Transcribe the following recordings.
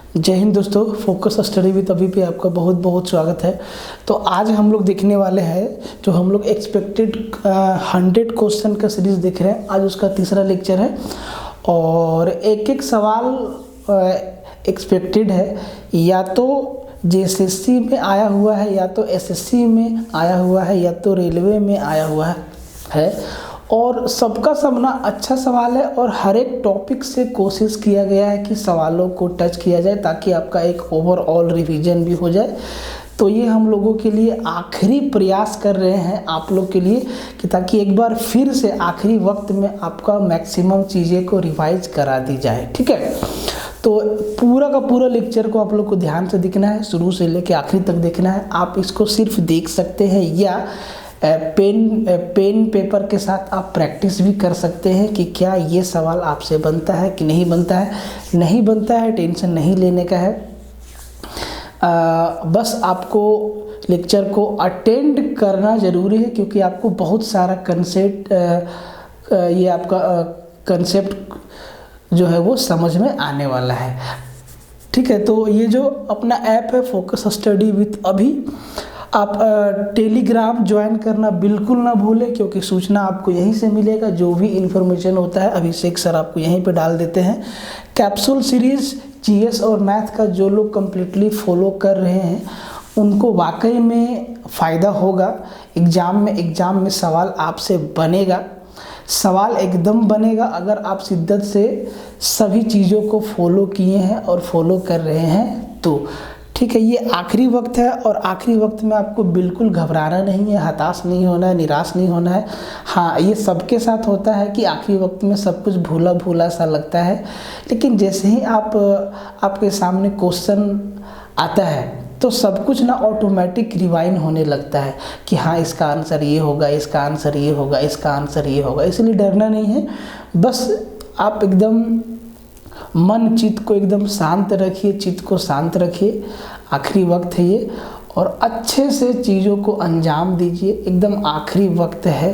जय हिंद दोस्तों, focus study with अभी पे आपका बहुत बहुत स्वागत है। तो आज हम लोग देखने वाले हैं जो हम लोग एक्सपेक्टेड 100 क्वेश्चन का सीरीज़ देख रहे हैं। आज उसका तीसरा लेक्चर है और एक एक सवाल एक्सपेक्टेड है, या तो जेएसएससी में आया हुआ है, या तो एसएससी में आया हुआ है, या तो रेलवे में आया हुआ है। और सबका सब ना अच्छा सवाल है और हर एक टॉपिक से कोशिश किया गया है कि सवालों को टच किया जाए ताकि आपका एक ओवरऑल रिवीजन भी हो जाए। तो ये हम लोगों के लिए आखिरी प्रयास कर रहे हैं आप लोग के लिए कि ताकि एक बार फिर से आखिरी वक्त में आपका मैक्सिमम चीज़ें को रिवाइज करा दी जाए। ठीक है, तो पूरा का पूरा लेक्चर को आप लोग को ध्यान से देखना है, शुरू से लेकर आखिरी तक देखना है। आप इसको सिर्फ देख सकते हैं या पेन पेपर के साथ आप प्रैक्टिस भी कर सकते हैं कि क्या ये सवाल आपसे बनता है कि नहीं बनता है। नहीं बनता है, टेंशन नहीं लेने का है। बस आपको लेक्चर को अटेंड करना ज़रूरी है क्योंकि आपको बहुत सारा कंसेप्ट ये आपका कंसेप्ट जो है वो समझ में आने वाला है। ठीक है, तो ये जो अपना ऐप है फोकस स्टडी विथ अभी, आप टेलीग्राम ज्वाइन करना बिल्कुल ना भूलें क्योंकि सूचना आपको यहीं से मिलेगा। जो भी इन्फॉर्मेशन होता है अभिषेक सर आपको यहीं पे डाल देते हैं। कैप्सूल सीरीज़ जीएस और मैथ का जो लोग कम्प्लीटली फॉलो कर रहे हैं उनको वाकई में फ़ायदा होगा। एग्ज़ाम में सवाल आपसे बनेगा, सवाल एकदम बनेगा अगर आप शिद्दत से सभी चीज़ों को फॉलो किए हैं और फॉलो कर रहे हैं तो। ठीक है, ये आखिरी वक्त है और आखिरी वक्त में आपको बिल्कुल घबराना नहीं है, हताश नहीं होना है, निराश नहीं होना है। हाँ, ये सबके साथ होता है कि आखिरी वक्त में सब कुछ भूला भूला सा लगता है, लेकिन जैसे ही आपके सामने क्वेश्चन आता है तो सब कुछ ना ऑटोमेटिक रिवाइंड होने लगता है कि हाँ इसका आंसर ये होगा, इसका आंसर ये होगा, इसका आंसर ये होगा। इसलिए डरना नहीं है, बस आप एकदम मन चित्त को एकदम शांत रखिए, चित्त को शांत रखिए। आखिरी वक्त है ये और अच्छे से चीज़ों को अंजाम दीजिए। एकदम आखिरी वक्त है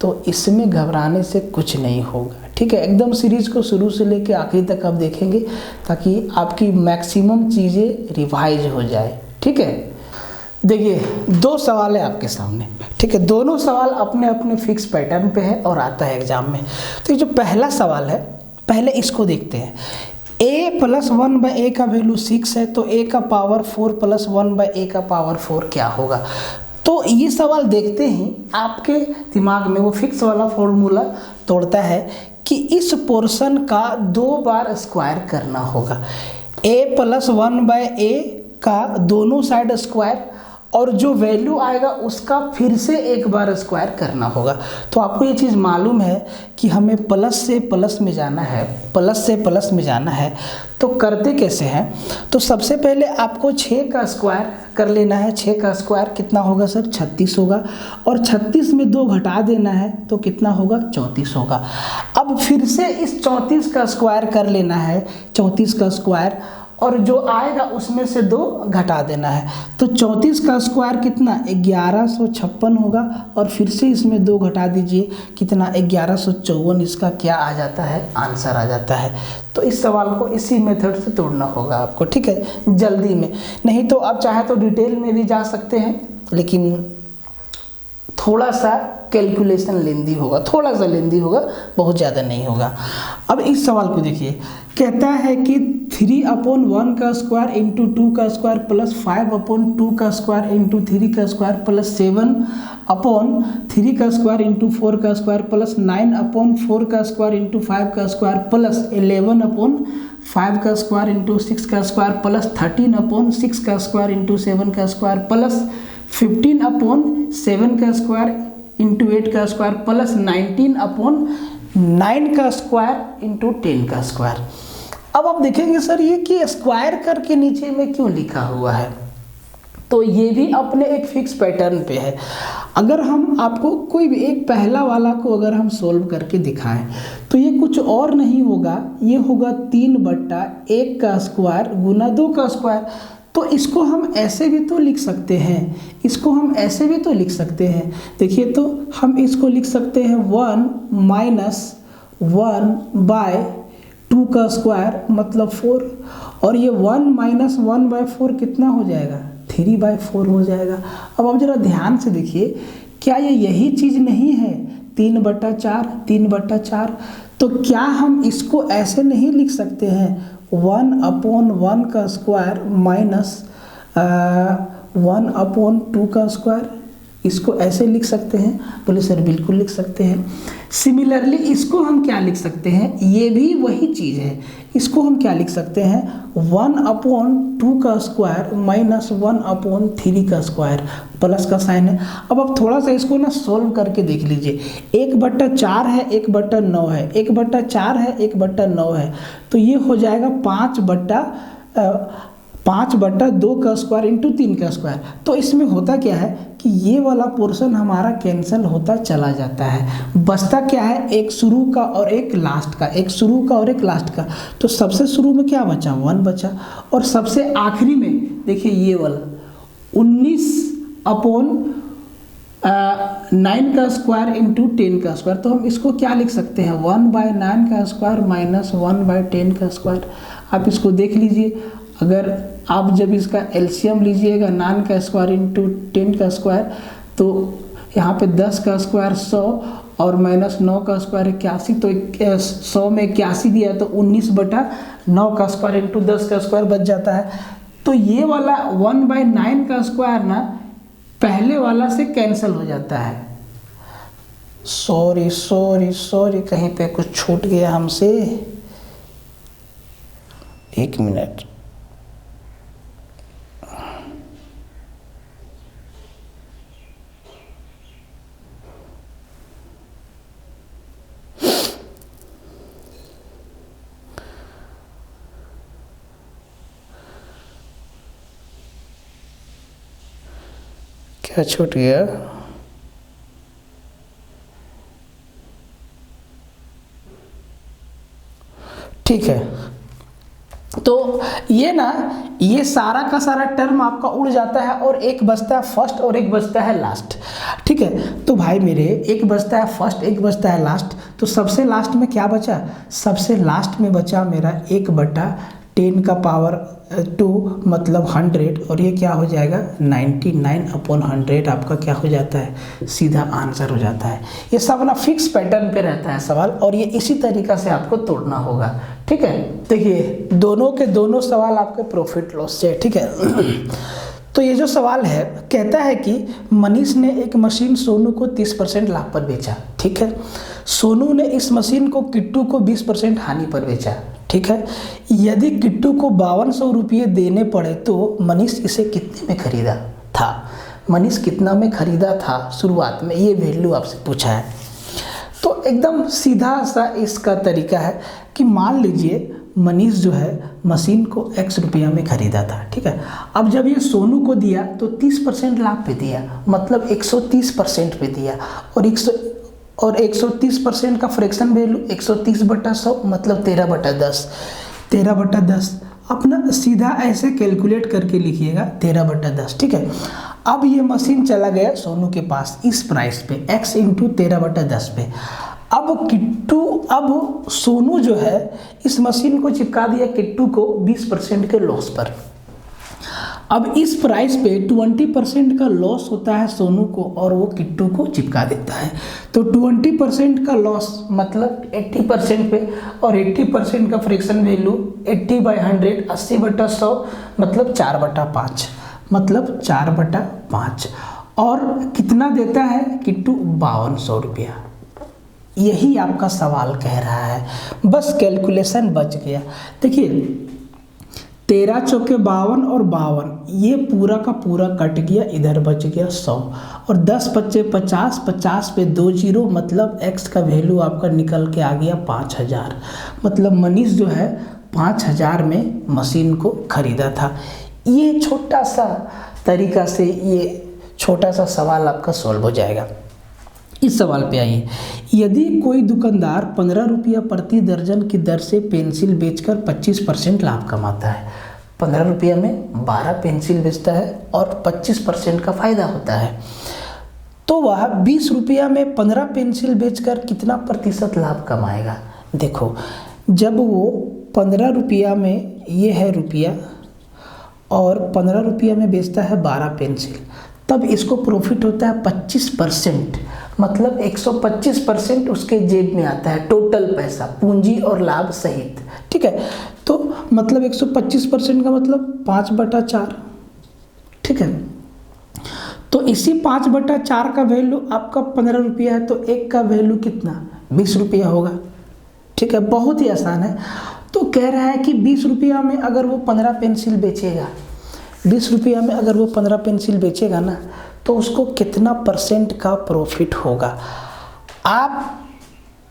तो इसमें घबराने से कुछ नहीं होगा। ठीक है, एकदम सीरीज़ को शुरू से लेकर आखिरी तक आप देखेंगे ताकि आपकी मैक्सिमम चीज़ें रिवाइज हो जाए। ठीक है, देखिए 2 सवाल है आपके सामने। ठीक है, दोनों सवाल अपने अपने फिक्स पैटर्न पे है और आता है एग्जाम में। तो ये जो पहला सवाल है, पहले इसको देखते हैं। a + 1/a का वैल्यू 6 है तो a का पावर 4 + 1/a का पावर 4 क्या होगा। तो ये सवाल देखते ही आपके दिमाग में वो फिक्स वाला फॉर्मूला तोड़ता है कि इस पोर्शन का 2 बार स्क्वायर करना होगा। a + 1/a का दोनों साइड स्क्वायर और जो वैल्यू आएगा उसका फिर से एक बार स्क्वायर करना होगा। तो आपको ये चीज़ मालूम है कि हमें प्लस से प्लस में जाना है, प्लस से प्लस में जाना है। तो करते कैसे हैं, तो सबसे पहले आपको 6 का स्क्वायर कर लेना है। 6 का स्क्वायर कितना होगा सर, 36 होगा। और 36 में 2 घटा देना है तो कितना होगा, 34 होगा। अब फिर से इस 34 का स्क्वायर कर लेना है, 34 का स्क्वायर, और जो आएगा उसमें से 2 घटा देना है। तो 34 का स्क्वायर कितना, 1156 होगा। और फिर से इसमें 2 घटा दीजिए, कितना, 1154। इसका क्या आ जाता है, आंसर आ जाता है। तो इस सवाल को इसी मेथड से तोड़ना होगा आपको। ठीक है, जल्दी में, नहीं तो आप चाहे तो डिटेल में भी जा सकते हैं, लेकिन थोड़ा सा कैलकुलेशन लेंदी होगा, थोड़ा सा लेंदी होगा, बहुत ज़्यादा नहीं होगा। अब इस सवाल को देखिए, कहता है कि 3/1 का स्क्वायर इंटू 2 का स्क्वायर प्लस 5/2 का स्क्वायर इंटू 3 का स्क्वायर प्लस 7/3 का स्क्वायर इंटू 4 का स्क्वायर प्लस 9/4 का स्क्वायर इंटू 5 का स्क्वायर प्लस 11/5 का स्क्वायर इंटू 6 का स्क्वायर प्लस 13/6 का स्क्वायर इंटू 7 का स्क्वायर प्लस 15/7 का स्क्वायर इंटू 8 का स्क्वायर प्लस 19/9 का स्क्वायर इंटू 10 का स्क्वायर। अब आप देखेंगे सर ये कि स्क्वायर करके नीचे में क्यों लिखा हुआ है, तो ये भी अपने एक फिक्स पैटर्न पे है। अगर हम आपको कोई भी एक पहला वाला को अगर हम सोल्व करके दिखाएं तो ये कुछ और नहीं होगा, ये होगा 3/1 का स्क्वायर गुना 2 का स्क्वायर। तो इसको हम ऐसे भी तो लिख सकते हैं, इसको हम ऐसे भी तो लिख सकते हैं। देखिए, तो हम इसको लिख सकते हैं 1 - 1/2 का स्क्वायर मतलब 4, और ये 1 माइनस 1/4 कितना हो जाएगा, 3/4 हो जाएगा। अब आप जरा ध्यान से देखिए, क्या ये यही चीज़ नहीं है 3/4, 3/4? तो क्या हम इसको ऐसे नहीं लिख सकते हैं 1/1 का स्क्वायर माइनस 1/2 का स्क्वायर? इसको ऐसे लिख सकते हैं? बोले सर बिल्कुल लिख सकते हैं। सिमिलरली इसको हम क्या लिख सकते हैं, ये भी वही चीज़ है, इसको हम क्या लिख सकते हैं 1/2 का स्क्वायर माइनस 1/3 का स्क्वायर, प्लस का साइन है। अब आप थोड़ा सा इसको ना सोल्व करके देख लीजिए, 1/4 है, 1/9 है, 1/4 है, 1/9 है, तो ये हो जाएगा 5/2 का स्क्वायर इंटू 3 का स्क्वायर। तो इसमें होता क्या है कि ये वाला पोर्शन हमारा कैंसिल होता चला जाता है, बचता क्या है, एक शुरू का और एक लास्ट का, एक शुरू का और एक लास्ट का। तो सबसे शुरू में क्या बचा, 1 बचा, और सबसे आखिरी में देखिए ये वाला 19/9 का स्क्वायर इंटू 10 का स्क्वायर। तो हम इसको क्या लिख सकते हैं 1/9 का स्क्वायर माइनस 1/10 का स्क्वायर। आप इसको देख लीजिए, अगर आप जब इसका एलसीएम लीजिएगा 9 का स्क्वायर इंटू 10 का स्क्वायर, तो यहाँ पे 10 का स्क्वायर 100 और माइनस 9 का स्क्वायर 81, तो 100 में 81 दिया तो 19/9 का स्क्वायर इंटू 10 का स्क्वायर बच जाता है। तो ये वाला 1/9 का स्क्वायर ना पहले वाला से कैंसिल हो जाता है। सॉरी कहीं पे कुछ छूट गया हमसे, 1 मिनट। क्या छूट गया, ठीक है। तो ये ना, ये सारा का सारा टर्म आपका उड़ जाता है और एक बचता है फर्स्ट और एक बचता है लास्ट, ठीक है। तो भाई मेरे एक बचता है फर्स्ट, एक बचता है लास्ट, तो सबसे लास्ट में क्या बचा, सबसे लास्ट में बचा मेरा 1/10 का पावर 2 मतलब 100, और ये क्या हो जाएगा 99/100 आपका क्या हो जाता है, सीधा आंसर हो जाता है। ये सब ना फिक्स पैटर्न पे रहता है सवाल, और ये इसी तरीका से आपको तोड़ना होगा, ठीक है। देखिए दोनों के दोनों सवाल आपके प्रॉफिट लॉस से, ठीक है। तो ये जो सवाल है कहता है कि मनीष ने एक मशीन सोनू को 30% लाभ पर बेचा, ठीक है। सोनू ने इस मशीन को किट्टू को 20% हानि पर बेचा, ठीक है। यदि किट्टू को 5200 रुपये देने पड़े तो मनीष इसे कितने में खरीदा था, मनीष कितना में खरीदा था शुरुआत में, ये वैल्यू आपसे पूछा है। तो एकदम सीधा सा इसका तरीका है कि मान लीजिए मनीष जो है मशीन को x रुपया में खरीदा था, ठीक है। अब जब ये सोनू को दिया तो 30% लाभ पे दिया, मतलब 130% पे दिया, और 130% का फ्रैक्शन वैल्यू 130/100 मतलब 13/10, 13/10 अपना सीधा ऐसे कैलकुलेट करके लिखिएगा 13/10, ठीक है। अब ये मशीन चला गया सोनू के पास इस प्राइस पे x इंटू 13/10 पे। अब सोनू जो है इस मशीन को चिपका दिया किट्टू को 20% के लॉस पर। अब इस प्राइस पे 20% का लॉस होता है सोनू को और वो किट्टू को चिपका देता है, तो 20% का लॉस मतलब 80% पे, और 80% का फ्रैक्शन वैल्यू 80/100 80/100 मतलब 4/5, मतलब 4/5, और कितना देता है किट्टू 5200 रुपया। यही आपका सवाल कह रहा है, बस कैलकुलेशन बच गया। देखिए 13 चौके 52 और 52, ये पूरा का पूरा कट गया, इधर बच गया 100, और 10 बच्चे 50, 50 पे 2 जीरो मतलब x का वैल्यू आपका निकल के आ गया 5000, मतलब मनीष जो है 5000 में मशीन को खरीदा था। ये छोटा सा तरीका से ये छोटा सा सवाल आपका सॉल्व हो जाएगा। इस सवाल पे आइए, यदि कोई दुकानदार 15 रुपया प्रति दर्जन की दर से पेंसिल बेचकर 25% लाभ कमाता है, 15 रुपया में 12 पेंसिल बेचता है और 25% का फायदा होता है, तो वह 20 रुपया में 15 पेंसिल बेचकर कितना प्रतिशत लाभ कमाएगा। देखो जब वो 15 रुपया में ये है रुपया और 15 रुपया में बेचता है 12 पेंसिल, तब इसको प्रॉफिट होता है 25%, मतलब 125% उसके जेब में आता है, टोटल पैसा पूंजी और लाभ सहित। ठीक है, तो मतलब 125% का मतलब 5/4। ठीक है, तो इसी 5/4 का वैल्यू आपका 15 रुपया है, तो एक का वैल्यू कितना 20 रुपया होगा। ठीक है, बहुत ही आसान है। तो कह रहा है कि 20 रुपया में अगर वो 15 पेंसिल बेचेगा, 20 रुपया में अगर वो 15 पेंसिल बेचेगा ना, तो उसको कितना % का प्रॉफिट होगा। आप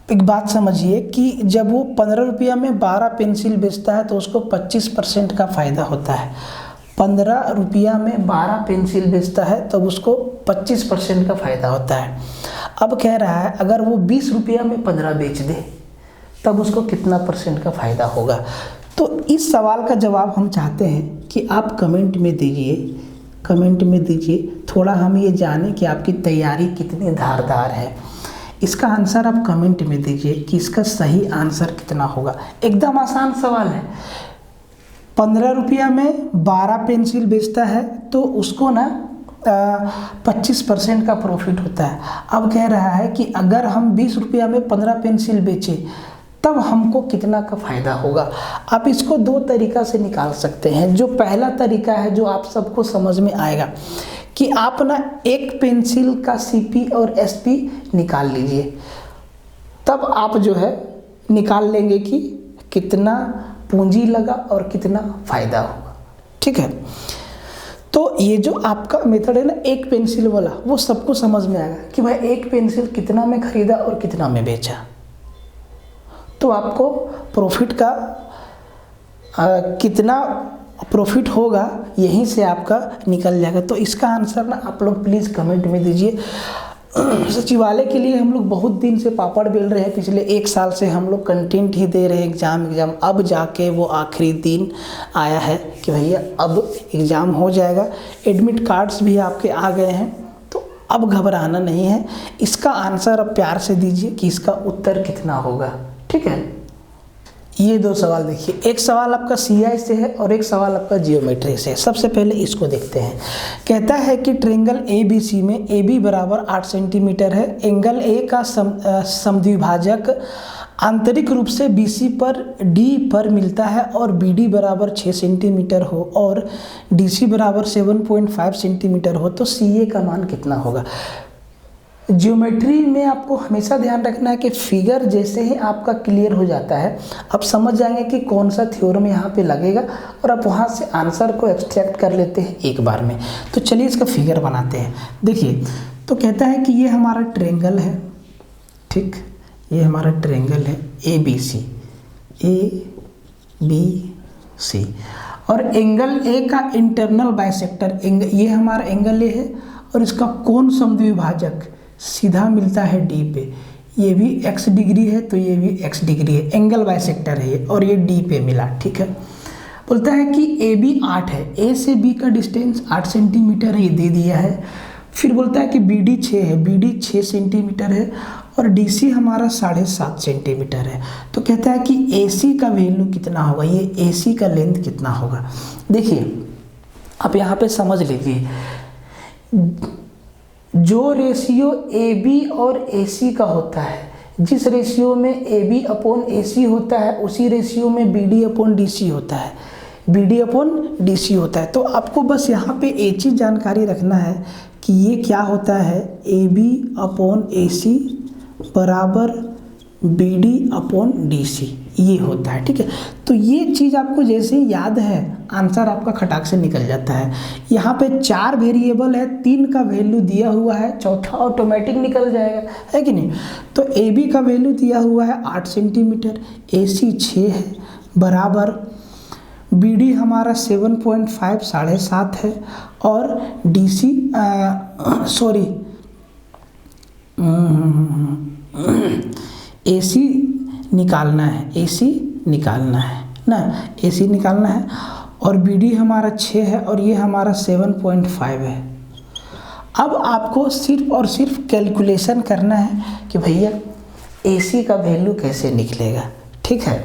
एक बात समझिए कि जब वो 15 रुपया में 12 पेंसिल बेचता है तो उसको 25% का फ़ायदा होता है। 15 रुपया में 12 पेंसिल बेचता है तब उसको 25% का फ़ायदा होता है। अब कह रहा है अगर वो 20 रुपया में 15 बेच दे तब उसको कितना % का फ़ायदा होगा। तो इस सवाल का जवाब हम चाहते हैं कि आप कमेंट में दीजिए, कमेंट में दीजिए, थोड़ा हम ये जानें कि आपकी तैयारी कितनी धारदार है। इसका आंसर आप कमेंट में दीजिए कि इसका सही आंसर कितना होगा। एकदम आसान सवाल है। 15 रुपया में 12 पेंसिल बेचता है तो उसको ना 25% का प्रॉफिट होता है। अब कह रहा है कि अगर हम 20 रुपया में 15 पेंसिल बेचें तब हमको कितना का फ़ायदा होगा। आप इसको 2 तरीक़ा से निकाल सकते हैं। जो पहला तरीका है जो आप सबको समझ में आएगा कि आप ना एक पेंसिल का CP और SP निकाल लीजिए, तब आप जो है निकाल लेंगे कि कितना पूंजी लगा और कितना फ़ायदा होगा। ठीक है, तो ये जो आपका मेथड है ना एक पेंसिल वाला, वो सबको समझ में आएगा कि भाई एक पेंसिल कितना में ख़रीदा और कितना में बेचा, तो आपको प्रॉफिट का कितना प्रॉफिट होगा यहीं से आपका निकल जाएगा। तो इसका आंसर ना आप लोग प्लीज़ कमेंट में दीजिए। सचिवालय के लिए हम लोग बहुत दिन से पापड़ बेल रहे हैं, पिछले 1 साल से हम लोग कंटेंट ही दे रहे हैं एग्ज़ाम। अब जाके वो आखिरी दिन आया है कि भैया अब एग्ज़ाम हो जाएगा, एडमिट कार्ड्स भी आपके आ गए हैं, तो अब घबराना नहीं है। इसका आंसर अब प्यार से दीजिए कि इसका उत्तर कितना होगा। ठीक है, ये 2 सवाल देखिए, एक सवाल आपका CI से है और एक सवाल आपका जियोमेट्री से है। सबसे पहले इसको देखते हैं। कहता है कि ट्रायंगल ABC में AB बराबर 8 सेंटीमीटर है, एंगल A का समद्विभाजक आंतरिक रूप से BC पर D पर मिलता है और BD बराबर 6 सेंटीमीटर हो और DC बराबर 7.5 सेंटीमीटर हो, तो CA का मान कितना होगा। ज्योमेट्री में आपको हमेशा ध्यान रखना है कि फिगर जैसे ही आपका क्लियर हो जाता है आप समझ जाएंगे कि कौन सा थ्योरम यहाँ पे लगेगा और आप वहाँ से आंसर को एक्सट्रैक्ट कर लेते हैं एक बार में। तो चलिए इसका फिगर बनाते हैं। देखिए, तो कहता है कि ये हमारा ट्रायंगल है, ठीक, ये हमारा ट्रायंगल है ABC और एंगल A का इंटरनल बाइसेक्टर ये हमारा एंगल A है और इसका कोण समद्विभाजक सीधा मिलता है D पे। ये भी x डिग्री है तो ये भी x डिग्री है, एंगल बाइसेक्टर है ये, और ये D पे मिला। ठीक है, बोलता है कि AB 8 है, A से B का डिस्टेंस 8 सेंटीमीटर है, ये दे दिया है। फिर बोलता है कि BD 6 है, BD 6 सेंटीमीटर है और DC हमारा 7.5 सेंटीमीटर है। तो कहता है कि AC का वैल्यू कितना होगा, ये AC का लेंथ कितना होगा। देखिए आप यहाँ पे समझ लीजिए, जो रेशियो AB और AC का होता है, जिस रेशियो में AB अपॉन AC होता है उसी रेशियो में BD अपॉन DC होता है, BD अपॉन DC होता है। तो आपको बस यहाँ पे एक चीज़ जानकारी रखना है कि ये क्या होता है, AB अपॉन AC बराबर BD अपॉन DC, ये होता है। ठीक है, तो ये चीज़ आपको जैसे ही याद है आंसर आपका खटाक से निकल जाता है। यहाँ पे 4 वेरिएबल है, 3 का वैल्यू दिया हुआ है, चौथा ऑटोमेटिक निकल जाएगा, है कि नहीं। तो AB का वैल्यू दिया हुआ है 8 सेंटीमीटर, AC 6 है बराबर BD हमारा 7.5 7.5 है और DC AC निकालना है, AC निकालना है ना, AC निकालना है और BD हमारा 6 है और ये हमारा 7.5 है। अब आपको सिर्फ और सिर्फ कैलकुलेशन करना है कि भैया AC का वैल्यू कैसे निकलेगा। ठीक है,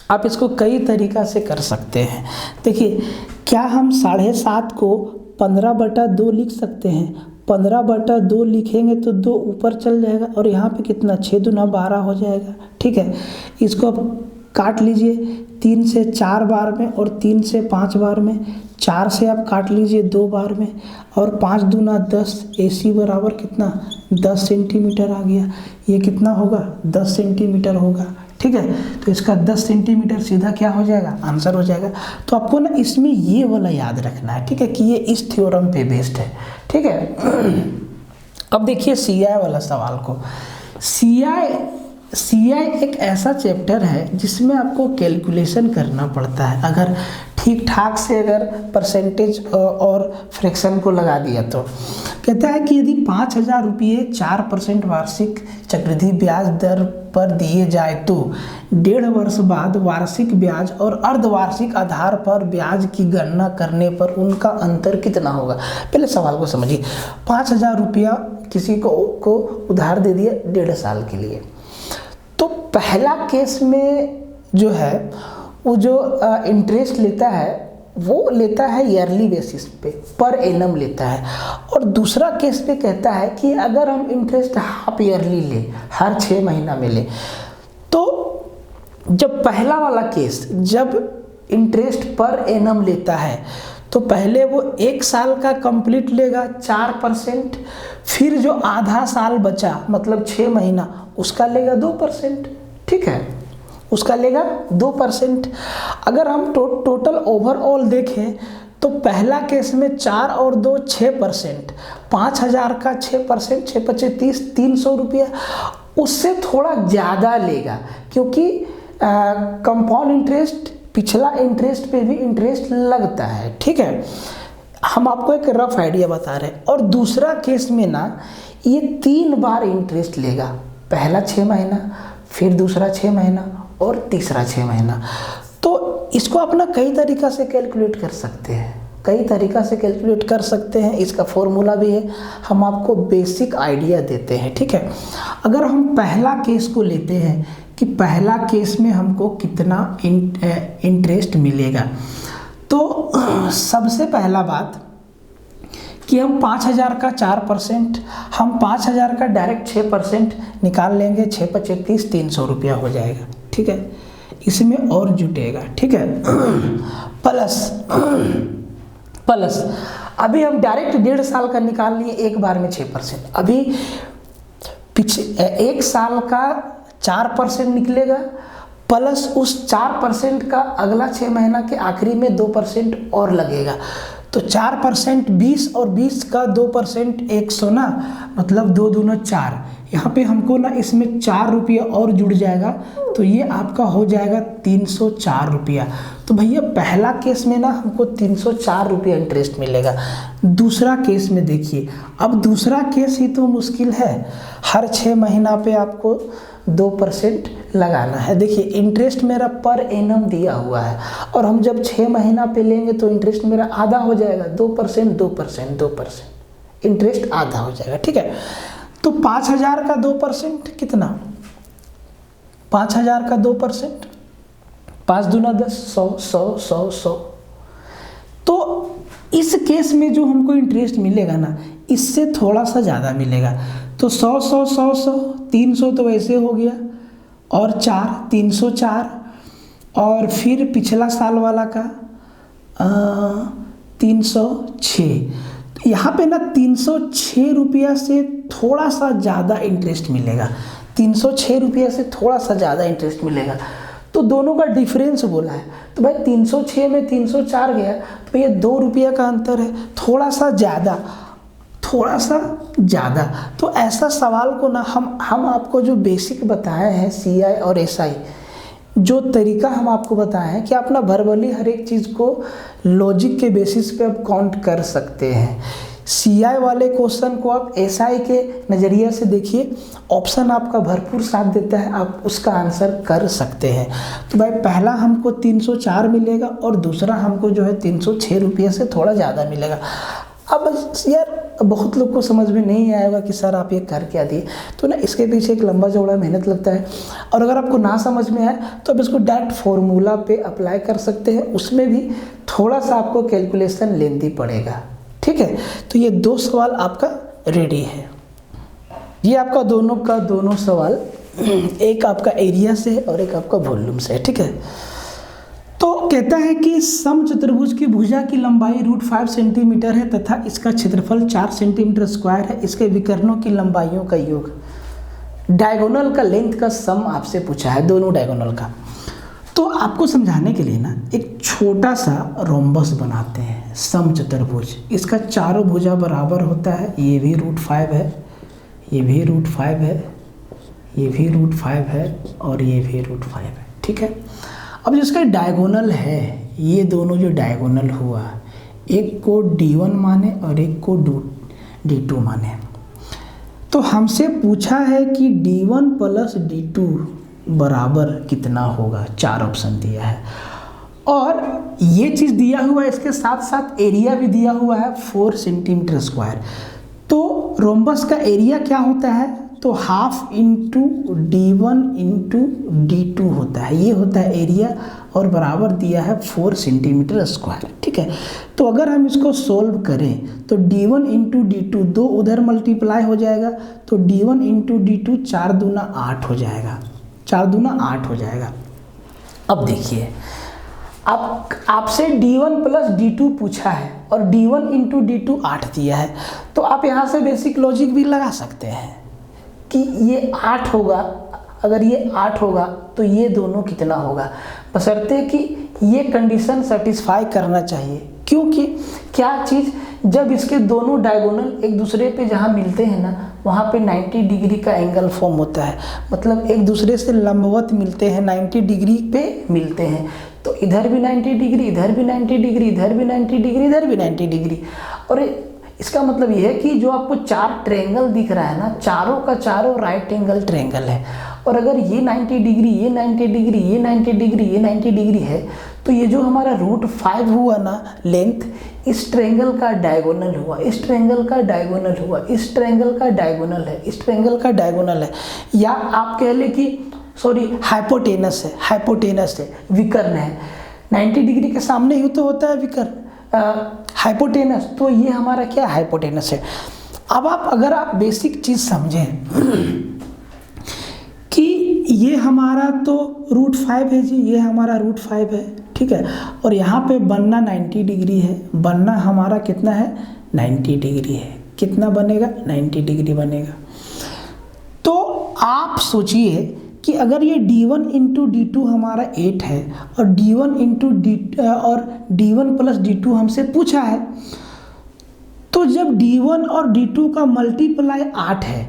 आप इसको कई तरीक़ा से कर सकते हैं। देखिए, क्या हम 7.5 को 15/2 लिख सकते हैं? 15/2 लिखेंगे तो 2 ऊपर चल जाएगा और यहाँ पे कितना 6 दूना 12 हो जाएगा। ठीक है, इसको आप काट लीजिए 3 से 4 बार में और 3 से 5 बार में। 4 से आप काट लीजिए 2 बार में और 5 दूना 10, AC बराबर कितना 10 सेंटीमीटर आ गया। ये कितना होगा 10 सेंटीमीटर होगा। ठीक है, तो इसका 10 सेंटीमीटर सीधा क्या हो जाएगा, आंसर हो जाएगा। तो आपको ना इसमें ये वाला याद रखना है, ठीक है, कि ये इस थ्योरम पे बेस्ड है। ठीक है, अब देखिए CI वाला सवाल को। CI एक ऐसा चैप्टर है जिसमें आपको कैलकुलेशन करना पड़ता है। अगर ठीक ठाक से अगर परसेंटेज और फ्रैक्शन को लगा दिया तो कहता है कि यदि 5,000 रुपये 4% वार्षिक चक्रवृद्धि ब्याज दर पर दिए जाए तो 1.5 वर्ष बाद वार्षिक ब्याज और अर्धवार्षिक आधार पर ब्याज की गणना करने पर उनका अंतर कितना होगा। पहले सवाल को समझिए। 5,000 रुपया किसी को उधार दे दिया 1.5 साल के लिए, तो पहला केस में जो है वो जो इंटरेस्ट लेता है वो लेता है ईयरली बेसिस पे, पर एनम लेता है। और दूसरा केस पे कहता है कि अगर हम इंटरेस्ट हाफ ईयरली ले, हर 6 महीना में ले, तो जब पहला वाला केस जब इंटरेस्ट पर एनम लेता है तो पहले वो 1 साल का कंप्लीट लेगा 4%, फिर जो आधा साल बचा मतलब 6 महीना उसका लेगा 2%। ठीक है, उसका लेगा 2%। अगर हम टोटल ओवरऑल देखें तो पहला केस में 4 और 2 6%, 5,000 का 6%, 6 पचे 30, 300 रुपया। उससे थोड़ा ज़्यादा लेगा क्योंकि कंपाउंड इंटरेस्ट पिछला इंटरेस्ट पे भी इंटरेस्ट लगता है। ठीक है, हम आपको एक रफ आइडिया बता रहे हैं। और दूसरा केस में ना ये 3 बार इंटरेस्ट लेगा, पहला 6 महीना, फिर दूसरा 6 महीना और तीसरा 6 महीना। तो इसको अपना कई तरीक़ा से कैलकुलेट कर सकते हैं, कई तरीक़ा से कैलकुलेट कर सकते हैं। इसका फॉर्मूला भी है, हम आपको बेसिक आइडिया देते हैं। ठीक है, अगर हम पहला केस को लेते हैं कि पहला केस में हमको कितना इंटरेस्ट मिलेगा, तो सबसे पहला बात कि हम 5,000 का 4%, हम 5,000 का डायरेक्ट 6% निकाल लेंगे, 6 पचे 30, 300 रुपया हो जाएगा। ठीक है, इसमें और जुटेगा। ठीक है, प्लस अभी हम डायरेक्ट 1.5 साल का निकाल लिए एक बार में 6%, अभी 1 साल का 4% निकलेगा, प्लस उस 4% का अगला 6 महीना के आखिरी में 2% और लगेगा। तो 4% 20 और 20 का 2% 100 ना, मतलब 2 दूना 4। यहाँ पे हमको ना इसमें 4 रुपया और जुड़ जाएगा, तो ये आपका हो जाएगा 304 रुपया। तो भैया पहला केस में ना हमको 304 रुपया इंटरेस्ट मिलेगा। दूसरा केस में देखिए, अब दूसरा केस ही तो मुश्किल है, हर 6 महीना पे आपको 2% लगाना है। देखिए इंटरेस्ट मेरा पर एनम दिया हुआ है और हम जब 6 महीना पे लेंगे तो इंटरेस्ट मेरा आधा हो जाएगा, 2% इंटरेस्ट आधा हो जाएगा। ठीक है, तो 5,000 का 2% कितना, 5,000 का 2%, 5 दूना 10, 100। तो इस केस में जो हमको इंटरेस्ट मिलेगा ना, इससे थोड़ा सा ज़्यादा मिलेगा। तो 100, 300 तो वैसे हो गया, और 4, 304, और फिर पिछला साल वाला का 306। यहाँ पे ना 306 रुपया से थोड़ा सा ज़्यादा इंटरेस्ट मिलेगा, 306 रुपया से थोड़ा सा ज़्यादा इंटरेस्ट मिलेगा। तो दोनों का डिफरेंस बोला है, तो भाई 306 में 304 गया, तो ये 2 रुपया का अंतर है, थोड़ा सा ज़्यादा। तो ऐसा सवाल को ना हम आपको जो बेसिक बताए हैं CI और SI, जो तरीका हम आपको बताए हैं कि आप ना वर्बली हर एक चीज़ को लॉजिक के बेसिस पे आप काउंट कर सकते हैं। CI वाले क्वेश्चन को आप SI के नज़रिए से देखिए, ऑप्शन आपका भरपूर साथ देता है, आप उसका आंसर कर सकते हैं। तो भाई पहला हमको 304 मिलेगा और दूसरा हमको जो है 306 रुपये से थोड़ा ज़्यादा मिलेगा। अब यार बहुत लोग को समझ में नहीं आया होगा कि सर आप ये कर क्या दिए। तो ना इसके पीछे एक लंबा चौड़ा मेहनत लगता है, और अगर आपको ना समझ में आए तो आप इसको डायरेक्ट फॉर्मूला पे अप्लाई कर सकते हैं, उसमें भी थोड़ा सा आपको कैलकुलेशन लेंदी पड़ेगा। ठीक है, तो ये 2 सवाल आपका रेडी है। ये आपका दोनों का दोनों सवाल, एक आपका एरिया से है और एक आपका वॉल्यूम से है। ठीक है, तो कहता है कि समचतुर्भुज की भुजा की लंबाई √5 सेंटीमीटर है तथा इसका क्षेत्रफल 4 सेंटीमीटर स्क्वायर है। इसके विकर्णों की लंबाइयों का योग, डायगोनल का लेंथ का सम आपसे पूछा है, दोनों डायगोनल का। तो आपको समझाने के लिए ना एक छोटा सा रोम्बस बनाते हैं समचतुर्भुज। इसका चारों भुजा बराबर होता है, ये भी √5 है, ये भी √5 है, ये भी √5 है और ये भी √5 है। ठीक है, अब जिसका डायगोनल है, ये दोनों जो डायगोनल हुआ, एक को D1 माने और एक को D2 माने। तो हमसे पूछा है कि D1 + D2 बराबर कितना होगा, 4 ऑप्शन दिया है और ये चीज़ दिया हुआ है, इसके साथ साथ एरिया भी दिया हुआ है 4 सेंटीमीटर स्क्वायर। तो रोम्बस का एरिया क्या होता है, तो ½ × D1 × D2 होता है, ये होता है एरिया और बराबर दिया है 4 सेंटीमीटर स्क्वायर। ठीक है, तो अगर हम इसको सोल्व करें तो D1 × D2 2 उधर मल्टीप्लाई हो जाएगा, तो D1 × D2 4 दूना 8 हो जाएगा, 4 दूना 8 हो जाएगा। अब देखिए, आपसे D1 + D2 पूछा है और D1 × D2 8 दिया है, तो आप यहाँ से बेसिक लॉजिक भी लगा सकते हैं कि ये 8 होगा। अगर ये 8 होगा तो ये दोनों कितना होगा, बशर्ते कि ये कंडीशन सेटिस्फाई करना चाहिए। क्योंकि क्या चीज़, जब इसके दोनों डायगोनल एक दूसरे पे जहाँ मिलते हैं ना, वहाँ पे 90 डिग्री का एंगल फॉर्म होता है, मतलब एक दूसरे से लंबवत मिलते हैं, 90 डिग्री पे मिलते हैं। तो इधर भी 90 डिग्री, इधर भी 90 डिग्री, इधर भी 90 डिग्री, इधर भी 90 डिग्री। और इसका मतलब ये है कि जो आपको 4 ट्रायंगल दिख रहा है ना, चारों का चारों राइट एंगल ट्रायंगल है। और अगर ये 90 डिग्री, ये 90 डिग्री, ये 90 डिग्री, ये 90 डिग्री है, तो ये जो हमारा √5 हुआ ना लेंथ, इस ट्रायंगल का डायगोनल हुआ, इस ट्रायंगल का डायगोनल हुआ, इस ट्रायंगल का डायगोनल है, इस ट्रायंगल का डायगोनल है, या आप कह ले कि सॉरी हाइपोटेनस है, हाइपोटेनस है, विकर्ण है। 90 डिग्री के सामने ही तो होता है विकर्ण, हाइपोटेनस। तो ये हमारा क्या हाइपोटेनस है। अब अगर आप बेसिक चीज़ समझें कि ये हमारा तो √5 है जी, ये हमारा √5 है। ठीक है, और यहाँ पे बनना 90 डिग्री है, बनना हमारा कितना है 90 डिग्री है, कितना बनेगा 90 डिग्री बनेगा। तो आप सोचिए कि अगर ये D1 × D2 हमारा 8 है और D1 + D2 हमसे पूछा है, तो जब D1 और D2 का मल्टीप्लाई 8 है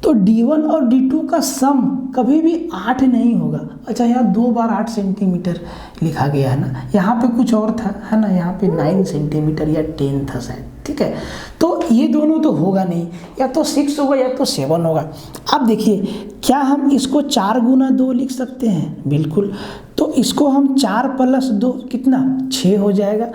तो D1 और D2 का सम कभी भी 8 नहीं होगा। अच्छा, यहाँ 2 बार 8 सेंटीमीटर लिखा गया है ना, यहाँ पे कुछ और था है ना, यहाँ पे 9 सेंटीमीटर या 10 था शायद। ठीक है, तो ये दोनों तो होगा नहीं, या तो 6 होगा या तो 7 होगा। अब देखिए, क्या हम इसको 4 × 2 लिख सकते हैं, बिल्कुल। तो इसको हम 4 + 2 कितना 6 हो जाएगा।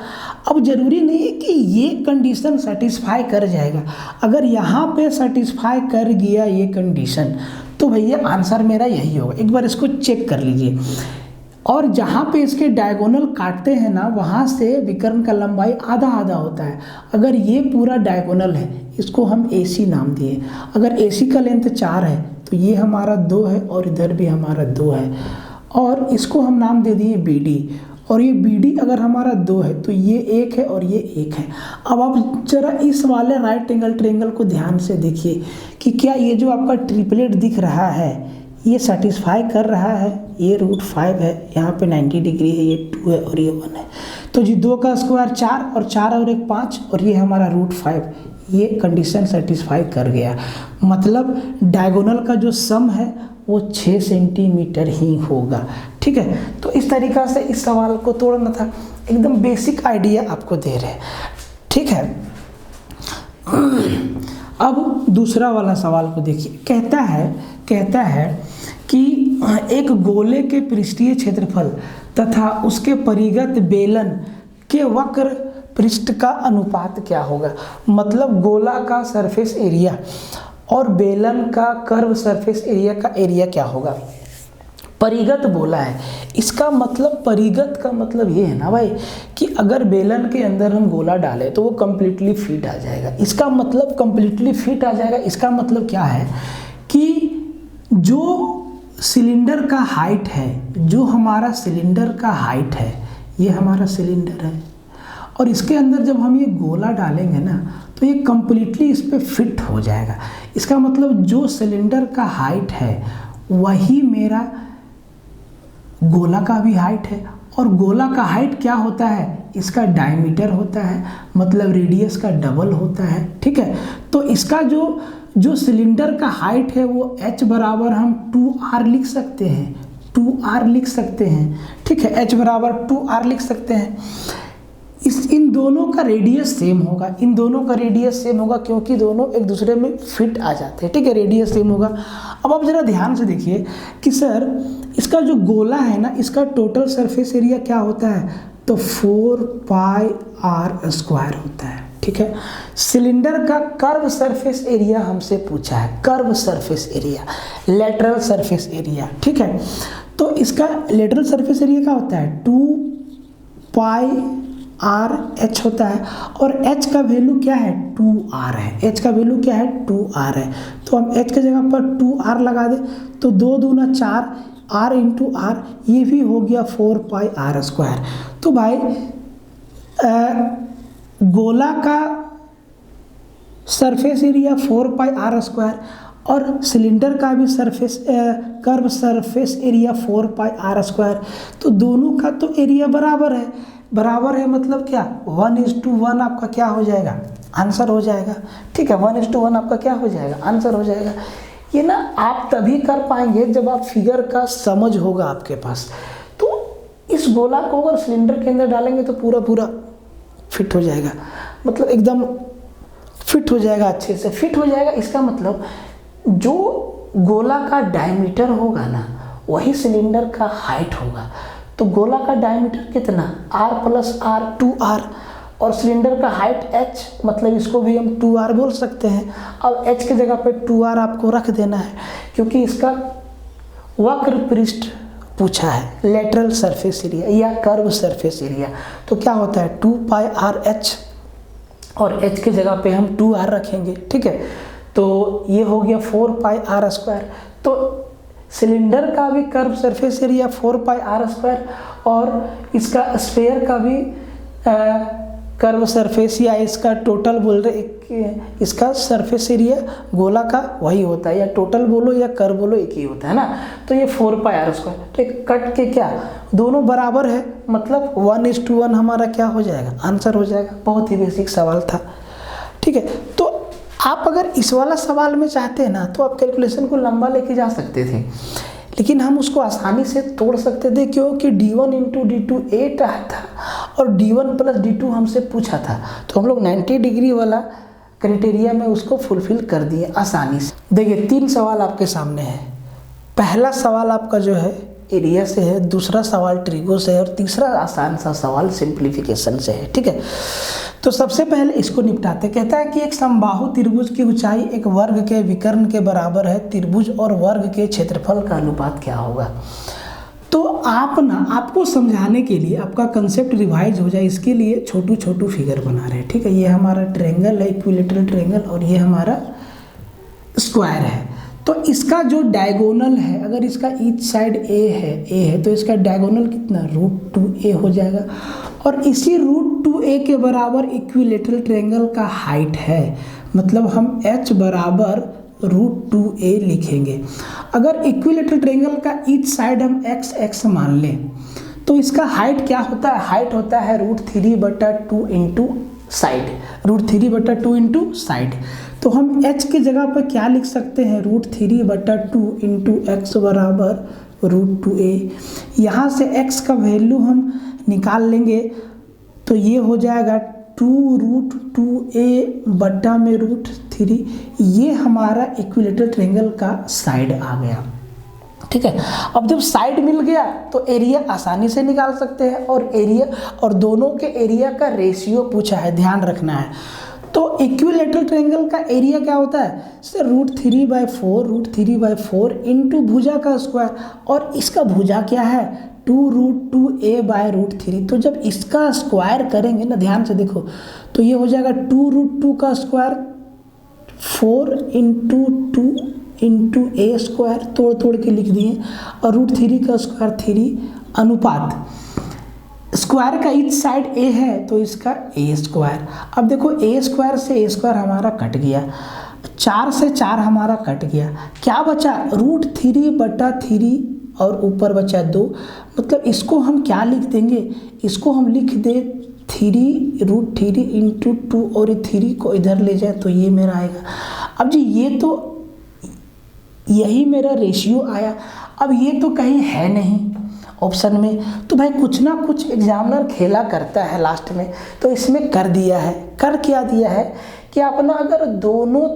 अब जरूरी नहीं है कि ये कंडीशन सेटिस्फाई कर जाएगा, अगर यहाँ पे सेटिस्फाई कर गया ये कंडीशन तो भैया आंसर मेरा यही होगा। एक बार इसको चेक कर लीजिए, और जहाँ पे इसके डायगोनल काटते हैं ना, वहाँ से विकर्ण का लंबाई आधा आधा होता है। अगर ये पूरा डायगोनल है, इसको हम AC नाम दिए, अगर AC का लेंथ 4 है तो ये हमारा 2 है और इधर भी हमारा 2 है, और इसको हम नाम दे दिए BD, और ये BD अगर हमारा 2 है तो ये 1 है और ये 1 है। अब आप जरा इस वाले राइट एंगल ट्रायंगल को ध्यान से देखिए कि क्या ये जो आपका ट्रिपलेट दिख रहा है ये सेटिस्फाई कर रहा है। ये √5 है, यहाँ पे 90 डिग्री है, ये 2 है और ये 1 है। तो जी 2 का स्क्वायर 4 और 4 और 1 5, और ये हमारा √5, ये कंडीशन सेटिस्फाई कर गया। मतलब डायगोनल का जो सम है वो 6 सेंटीमीटर ही होगा। ठीक है, तो इस तरीक़ा से इस सवाल को तोड़ना था, एकदम बेसिक आइडिया आपको दे रहे हैं। ठीक है, अब दूसरा वाला सवाल को देखिए। कहता है कि एक गोले के पृष्ठीय क्षेत्रफल तथा उसके परिगत बेलन के वक्र पृष्ठ का अनुपात क्या होगा, मतलब गोला का सरफेस एरिया और बेलन का कर्व सरफेस एरिया का एरिया क्या होगा। परिगत बोला है, इसका मतलब परिगत का मतलब ये है ना भाई कि अगर बेलन के अंदर हम गोला डालें तो वो कंप्लीटली फिट आ जाएगा। इसका मतलब कंप्लीटली फिट आ जाएगा, इसका मतलब क्या है कि जो सिलेंडर का हाइट है, जो हमारा सिलेंडर का हाइट है, ये हमारा सिलेंडर है और इसके अंदर जब हम ये गोला डालेंगे ना तो ये कंप्लीटली इस पर फिट हो जाएगा। इसका मतलब जो सिलेंडर का हाइट है वही मेरा गोला का भी हाइट है और गोला का हाइट क्या होता है, इसका डायमीटर होता है, मतलब रेडियस का डबल होता है। ठीक है, तो इसका जो सिलेंडर का हाइट है वो h बराबर हम 2r लिख सकते हैं, 2r लिख सकते हैं। ठीक है, h बराबर 2r लिख सकते हैं। इन दोनों का रेडियस सेम होगा, इन दोनों का रेडियस सेम होगा क्योंकि दोनों एक दूसरे में फिट आ जाते हैं। ठीक है, रेडियस सेम होगा। अब आप जरा ध्यान से देखिए कि सर इसका जो गोला है ना, इसका टोटल सरफेस एरिया क्या होता है, तो 4πr² होता है। ठीक है, सिलेंडर का कर्व सरफेस एरिया हमसे पूछा है, curve surface area, lateral surface area. ठीक है, तो इसका लेटरल सरफेस एरिया क्या होता है, 2πr(h) होता है और h का वैल्यू क्या है, 2r है। h का वैल्यू क्या है, 2r है। तो हम h की जगह पर 2r लगा दें तो 2 दूना 4, r इंटू r, ये भी हो गया 4πr²। तो भाई गोला का सरफेस एरिया 4πr² और सिलेंडर का भी कर्व सरफेस एरिया 4πr²। तो दोनों का तो एरिया बराबर है, बराबर है मतलब क्या, 1:1 आपका क्या हो जाएगा, आंसर हो जाएगा। ठीक है, 1:1 आपका क्या हो जाएगा, आंसर हो जाएगा। ये ना आप तभी कर पाएंगे जब आप फिगर का समझ होगा आपके पास। तो इस गोला को अगर सिलेंडर के अंदर डालेंगे तो पूरा फिट हो जाएगा, मतलब एकदम फिट हो जाएगा, अच्छे से फिट हो जाएगा। इसका मतलब जो गोला का डायमीटर होगा ना वही सिलेंडर का हाइट होगा। तो गोला का डायमीटर कितना, r + r 2r और सिलेंडर का हाइट h, मतलब इसको भी हम 2r बोल सकते हैं। अब h की जगह पे 2r आपको रख देना है क्योंकि इसका वक्र पृष्ठ पूछा है, लेटरल सरफेस एरिया या कर्व सरफेस एरिया। तो क्या होता है 2πrh और h की जगह पे हम 2r रखेंगे। ठीक है, तो ये हो गया 4πr²। तो सिलेंडर का भी कर्व सरफेस एरिया 4πr² और इसका स्फीयर का भी कर्व सरफेस या इसका टोटल बोल रहे, इसका सरफेस एरिया गोला का वही होता है, या टोटल बोलो या कर्व बोलो एक ही होता है ना। तो ये 4πr²। तो एक कट के क्या दोनों बराबर है, मतलब 1:1 हमारा क्या हो जाएगा, आंसर हो जाएगा। बहुत ही बेसिक सवाल था। ठीक है, तो आप अगर इस वाला सवाल में चाहते हैं ना तो आप कैलकुलेशन को लंबा लेके जा सकते थे, लेकिन हम उसको आसानी से तोड़ सकते थे क्योंकि d1 × d2 8 आया था और d1 + d2 हमसे पूछा था। तो हम लोग 90 डिग्री वाला क्राइटेरिया में उसको फुलफिल कर दिए आसानी से। देखिए 3 सवाल आपके सामने है। पहला सवाल आपका जो है एरिया से है, दूसरा सवाल ट्रिगो से है और तीसरा आसान सा सवाल सिंप्लीफिकेशन से है। ठीक है, तो सबसे पहले इसको निपटाते। कहता है कि एक समबाहु त्रिभुज की ऊंचाई एक वर्ग के विकर्ण के बराबर है, त्रिभुज और वर्ग के क्षेत्रफल का अनुपात क्या होगा। तो आपको समझाने के लिए आपका कंसेप्ट रिवाइज हो जाए इसके लिए छोटू फिगर बना रहे हैं। ठीक है, ये हमारा ट्रायंगल है, इक्विलैटरल ट्रायंगल, और ये हमारा स्क्वायर है। तो इसका जो डायगोनल है, अगर इसका ईच साइड a है तो इसका डायगोनल कितना √2a हो जाएगा और इसी √2a के बराबर इक्विलैटरल ट्रायंगल का हाइट है, मतलब हम h बराबर √2a लिखेंगे। अगर इक्विलैटरल ट्रायंगल का ईच साइड हम x मान लें तो इसका हाइट क्या होता है, हाइट होता है √3/2 इंटू साइड, √3/2 इंटू साइड। तो हम h की जगह पर क्या लिख सकते हैं, √3/2 इंटू x बराबर √2a। यहाँ से x का वैल्यू हम निकाल लेंगे तो ये हो जाएगा 2√2a में √3। ये हमारा इक्विलैटरल ट्रायंगल का साइड आ गया। ठीक है। अब जब साइड मिल गया तो एरिया आसानी से निकाल सकते हैं, और एरिया और दोनों के एरिया का रेशियो पूछा है, ध्यान रखना है। तो इक्विलैटरल ट्रायंगल का एरिया क्या होता है सर, √3/4 इंटू भुजा का स्क्वायर, और इसका भुजा क्या है 2√2a/√3। तो जब इसका स्क्वायर करेंगे ना, ध्यान से देखो, तो ये हो जाएगा 2√2 का स्क्वायर 4 इंटू 2 इंटू ए स्क्वायर, तोड़ तोड़ के लिख दिए, और √3 का स्क्वायर 3 अनुपात स्क्वायर का इच साइड ए है तो इसका ए स्क्वायर। अब देखो ए स्क्वायर से ए स्क्वायर हमारा कट गया, 4 से 4 हमारा कट गया, क्या बचा √3/3 और ऊपर बचा 2। मतलब इसको हम क्या लिख देंगे, इसको हम लिख दे 3√3 इंटू 2 और 3 को इधर ले जाए तो ये मेरा आएगा। अब जी ये तो यही मेरा रेशियो आया। अब ये तो कहीं है नहीं ऑप्शन में, तो भाई कुछ ना कुछ एग्जामिनर खेला करता है लास्ट में, तो इसमें कर दिया है। कर क्या दिया है कि अपना अगर आप दोनों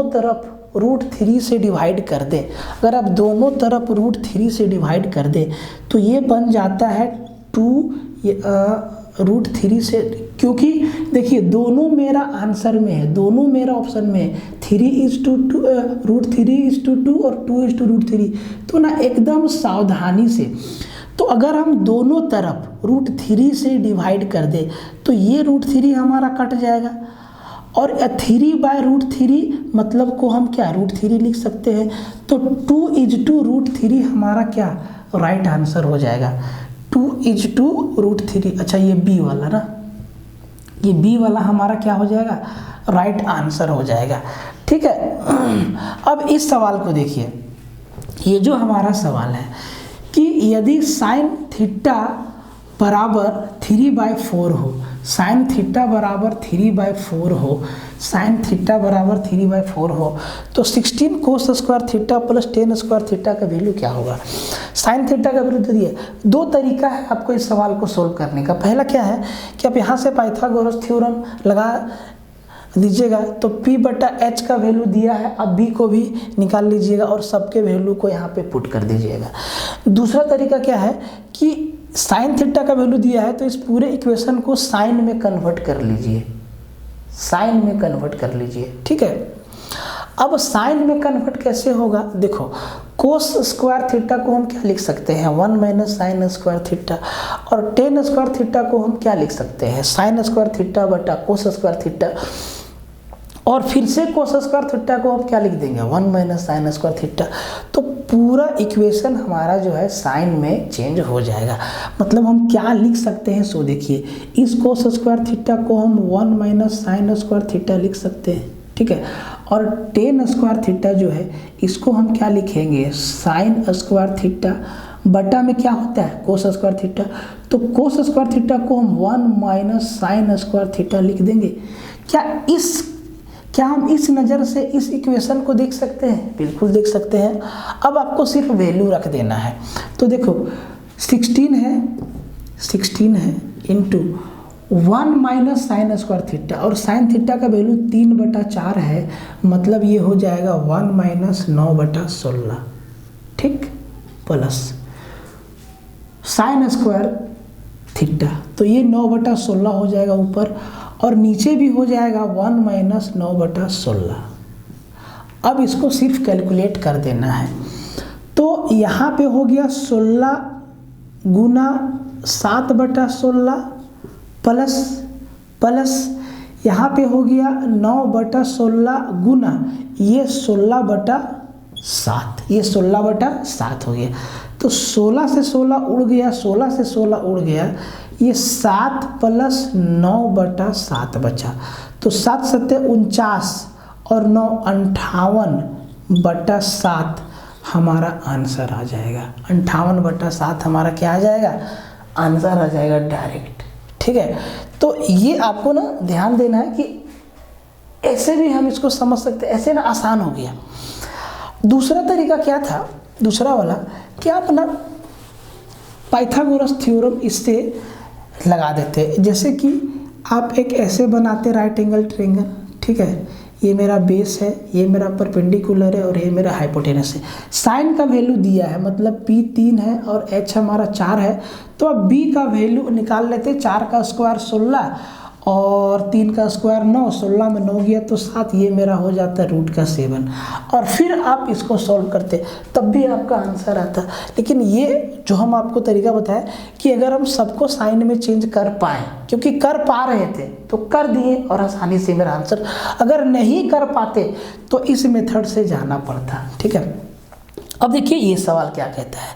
तरफ √3 से डिवाइड कर दें, अगर आप दोनों तरफ √3 से डिवाइड कर दें तो ये बन जाता है 2√3 से, क्योंकि देखिए दोनों मेरा आंसर में है, दोनों मेरा ऑप्शन में है, 3:2 √3:2 और 2:√3। तो ना एकदम सावधानी से, तो अगर हम दोनों तरफ √3 से डिवाइड कर दे तो ये √3 हमारा कट जाएगा, और 3/√3 मतलब को हम क्या √3 लिख सकते हैं। तो 2:√3 हमारा क्या राइट आंसर हो जाएगा, 2:√3। अच्छा ये बी वाला ना, ये बी वाला हमारा क्या हो जाएगा, राइट आंसर हो जाएगा। ठीक है। अब इस सवाल को देखिए, ये जो हमारा सवाल है कि यदि साइन थीटा बराबर 3/4 हो, साइन थीटा बराबर 3/4 हो, साइन थीटा बराबर 3/4 हो, तो 16 cos square theta plus 10 square theta का वैल्यू क्या होगा। साइन थीटा का वैल्यू दिए, दो तरीका है आपको इस सवाल को सोल्व करने का। पहला क्या है कि आप यहाँ से पाइथागोरस थ्योरम लगा दीजिएगा, तो P/H का वैल्यू दिया है, अब B को भी निकाल लीजिएगा और सबके वैल्यू को यहाँ पे पुट कर दीजिएगा। दूसरा तरीका क्या है कि साइन थीटा का वैल्यू दिया है तो इस पूरे इक्वेशन को साइन में कन्वर्ट कर लीजिए, साइन में कन्वर्ट कर लीजिए। ठीक है। अब साइन में कन्वर्ट कैसे होगा, देखो कोस स्क्वायर थीटा को हम क्या लिख सकते हैं 1 - साइन स्क्वायर थीटा, और 10 स्क्वायर थीटा को हम क्या लिख सकते हैं साइन स्क्वायर थीटा बटा कोस स्क्वायर थीटा, और फिर से कोस स्क्वायर थीटा को हम क्या लिख देंगे 1 - साइन स्क्वायर थीटा। तो पूरा इक्वेशन हमारा जो है साइन में चेंज हो जाएगा। मतलब हम क्या लिख सकते हैं, सो देखिए इस कोस स्क्वायर थीटा को हम 1 - साइन स्क्वायर थीटा लिख सकते हैं। ठीक है। और 10 स्क्वायर थीटा जो है इसको हम क्या लिखेंगे साइन स्क्वायर थीटा बटा में क्या होता है कोस स्क्वायर थीटा, तो कोस स्क्वायर थीटा को हम 1 - साइन स्क्वायर थीटा लिख देंगे। क्या हम इस नज़र से इस इक्वेशन को देख सकते हैं, बिल्कुल देख सकते हैं। अब आपको सिर्फ वैल्यू रख देना है, तो देखो 16 है इंटू 1 - साइन स्क्वायर थीटा, और साइन थीटा का वैल्यू 3/4 है, मतलब ये हो जाएगा 1 - 9/16। ठीक, प्लस साइन स्क्वायर थीटा, तो ये 9/16 हो जाएगा ऊपर, और नीचे भी हो जाएगा 1 - 9/16। अब इसको सिर्फ कैलकुलेट कर देना है, तो यहाँ पे हो गया 16 गुना 7/16 प्लस यहाँ पे हो गया 9/16 गुना ये 16/7, ये 16/7 हो गया। तो 16 से 16 उड़ गया, 16 से 16 उड़ गया, ये 7 + 9/7 बचा, तो 7 × 7 = 49 और 9 58/7 हमारा आंसर आ जाएगा। 58/7 हमारा क्या आ जाएगा आंसर आ जाएगा डायरेक्ट। ठीक है। तो ये आपको ना ध्यान देना है कि ऐसे भी हम इसको समझ सकते हैं, ऐसे ना आसान हो गया। दूसरा तरीका क्या था, दूसरा वाला कि आप ना पाइथागोरस थ्योरम इससे लगा देते, जैसे कि आप एक ऐसे बनाते राइट एंगल ट्रायंगल। ठीक है, ये मेरा बेस है, ये मेरा परपेंडिकुलर है और ये मेरा हाइपोटेनस है। साइन का वैल्यू दिया है, मतलब P 3 है और H हमारा 4 है। तो अब B का वैल्यू निकाल लेते हैं। 4 का स्क्वायर 16 और 3 का स्क्वायर 9, 16 में 9 गया तो 7, ये मेरा हो जाता है रूट का 7। और फिर आप इसको सॉल्व करते तब भी आपका आंसर आता। लेकिन ये जो हम आपको तरीका बताया कि अगर हम सबको साइन में चेंज कर पाए, क्योंकि कर पा रहे थे तो कर दिए और आसानी से मेरा आंसर, अगर नहीं कर पाते तो इस मेथड से जाना पड़ता। ठीक है, अब देखिए ये सवाल क्या कहता है।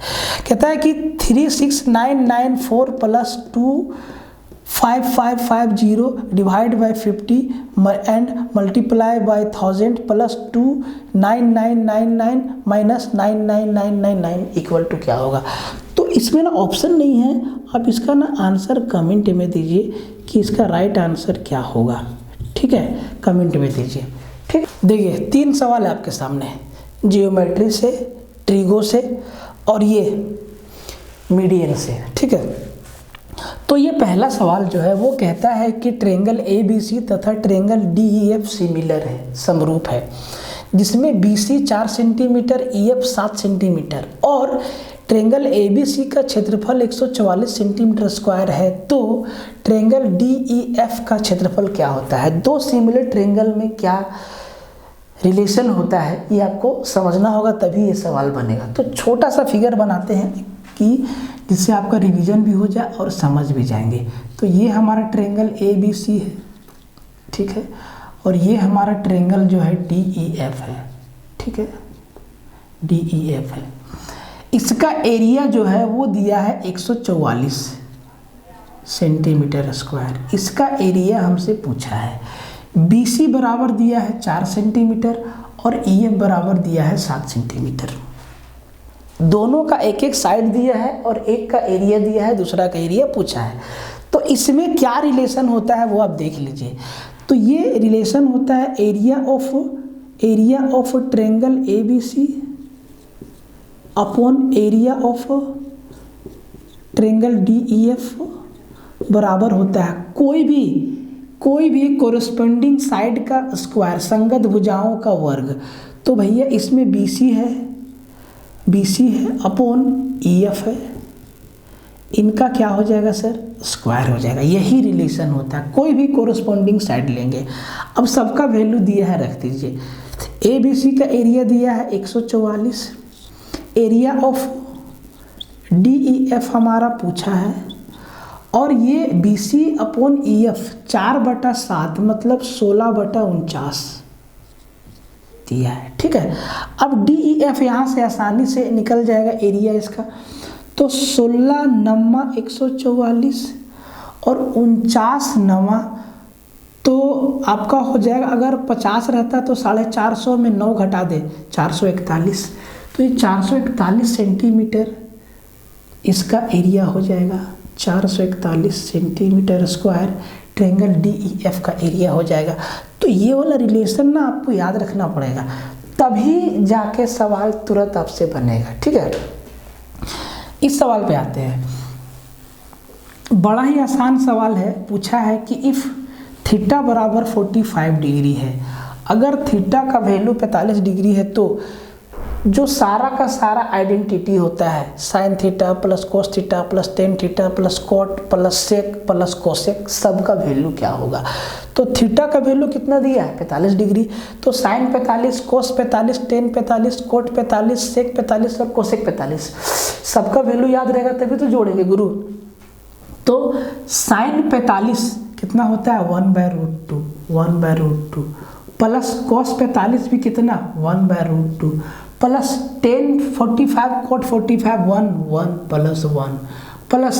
कहता है कि 36994 plus 25550 divide by 50 and multiply by 1000 plus 29999 minus 99999 equal to क्या होगा। तो इसमें ना ऑप्शन नहीं है, आप इसका ना आंसर कमेंट में दीजिए कि इसका राइट आंसर क्या होगा। ठीक है, कमेंट में दीजिए। ठीक, देखिए 3 सवाल है आपके सामने, जियोमेट्री से, ट्रिगो से और ये मीडियन से। ठीक है, तो ये पहला सवाल जो है वो कहता है कि ट्रेंगल ABC तथा ट्रेंगल DEF सिमिलर है, समरूप है, जिसमें BC 4 सेंटीमीटर, EF 7 सेंटीमीटर और ट्रेंगल ABC का क्षेत्रफल 144 सेंटीमीटर स्क्वायर है। तो ट्रेंगल DEF का क्षेत्रफल क्या होता है। दो सिमिलर ट्रेंगल में क्या रिलेशन होता है ये आपको समझना होगा, तभी ये सवाल बनेगा। तो छोटा सा फिगर बनाते हैं कि जिससे आपका रिवीजन भी हो जाए और समझ भी जाएंगे। तो ये हमारा ट्रेंगल ABC है, ठीक है, और ये हमारा ट्रेंगल जो है DEF है। ठीक है, DEF है। इसका एरिया जो है वो दिया है 144 सेंटीमीटर स्क्वायर। इसका एरिया हमसे पूछा है। BC बराबर दिया है 4 सेंटीमीटर और EF बराबर दिया है 7 सेंटीमीटर। दोनों का एक एक साइड दिया है और एक का एरिया दिया है, दूसरा का एरिया पूछा है। तो इसमें क्या रिलेशन होता है वो आप देख लीजिए। तो ये रिलेशन होता है area of triangle ABC upon area of triangle DEF बराबर होता है कोई भी कोरस्पोंडिंग साइड का स्क्वायर, संगत भुजाओं का वर्ग। तो भैया इसमें BC है अपॉन EF है, इनका क्या हो जाएगा सर, स्क्वायर हो जाएगा। यही रिलेशन होता है, कोई भी कोरस्पोंडिंग साइड लेंगे। अब सबका वैल्यू दिया है, रख दीजिए। ABC का एरिया दिया है 144, एरिया ऑफ DEF हमारा पूछा है, और ये BC अपॉन EF 4/7 मतलब 16/49 दिया है। ठीक है, अब DEF यहाँ से आसानी से निकल जाएगा एरिया इसका। तो 16 नम्मा 144 और 49 नम्मा, तो आपका हो जाएगा, अगर 50 रहता तो 450 में 9 घटा दे 441, तो ये 441 सेंटीमीटर इसका एरिया हो जाएगा। 441 सेंटीमीटर स्क्वायर ट्रेंगल DEF का एरिया हो जाएगा। तो ये वाला रिलेशन ना आपको याद रखना पड़ेगा, तभी जाके सवाल तुरंत आपसे बनेगा। ठीक है, इस सवाल पे आते हैं। बड़ा ही आसान सवाल है, पूछा है कि इफ़ थीटा बराबर 45 डिग्री है, अगर थीटा का वैल्यू 45 डिग्री है तो जो सारा का सारा आइडेंटिटी होता है, sine theta plus cos theta plus tan theta plus cot plus sec plus cosec, सबका वैल्यू क्या होगा। तो थीटा का वैल्यू कितना दिया है 45 डिग्री, तो साइन 45, कोस 45, टेन 45, कोट 45, सेक 45 और कोसेक 45, सबका वैल्यू याद रहेगा तभी तो जोड़ेंगे गुरु। तो साइन 45 कितना होता है 1/√2 प्लस कोस 45 भी कितना 1/√2 plus ten 45 cot 45 1 plus 1 plus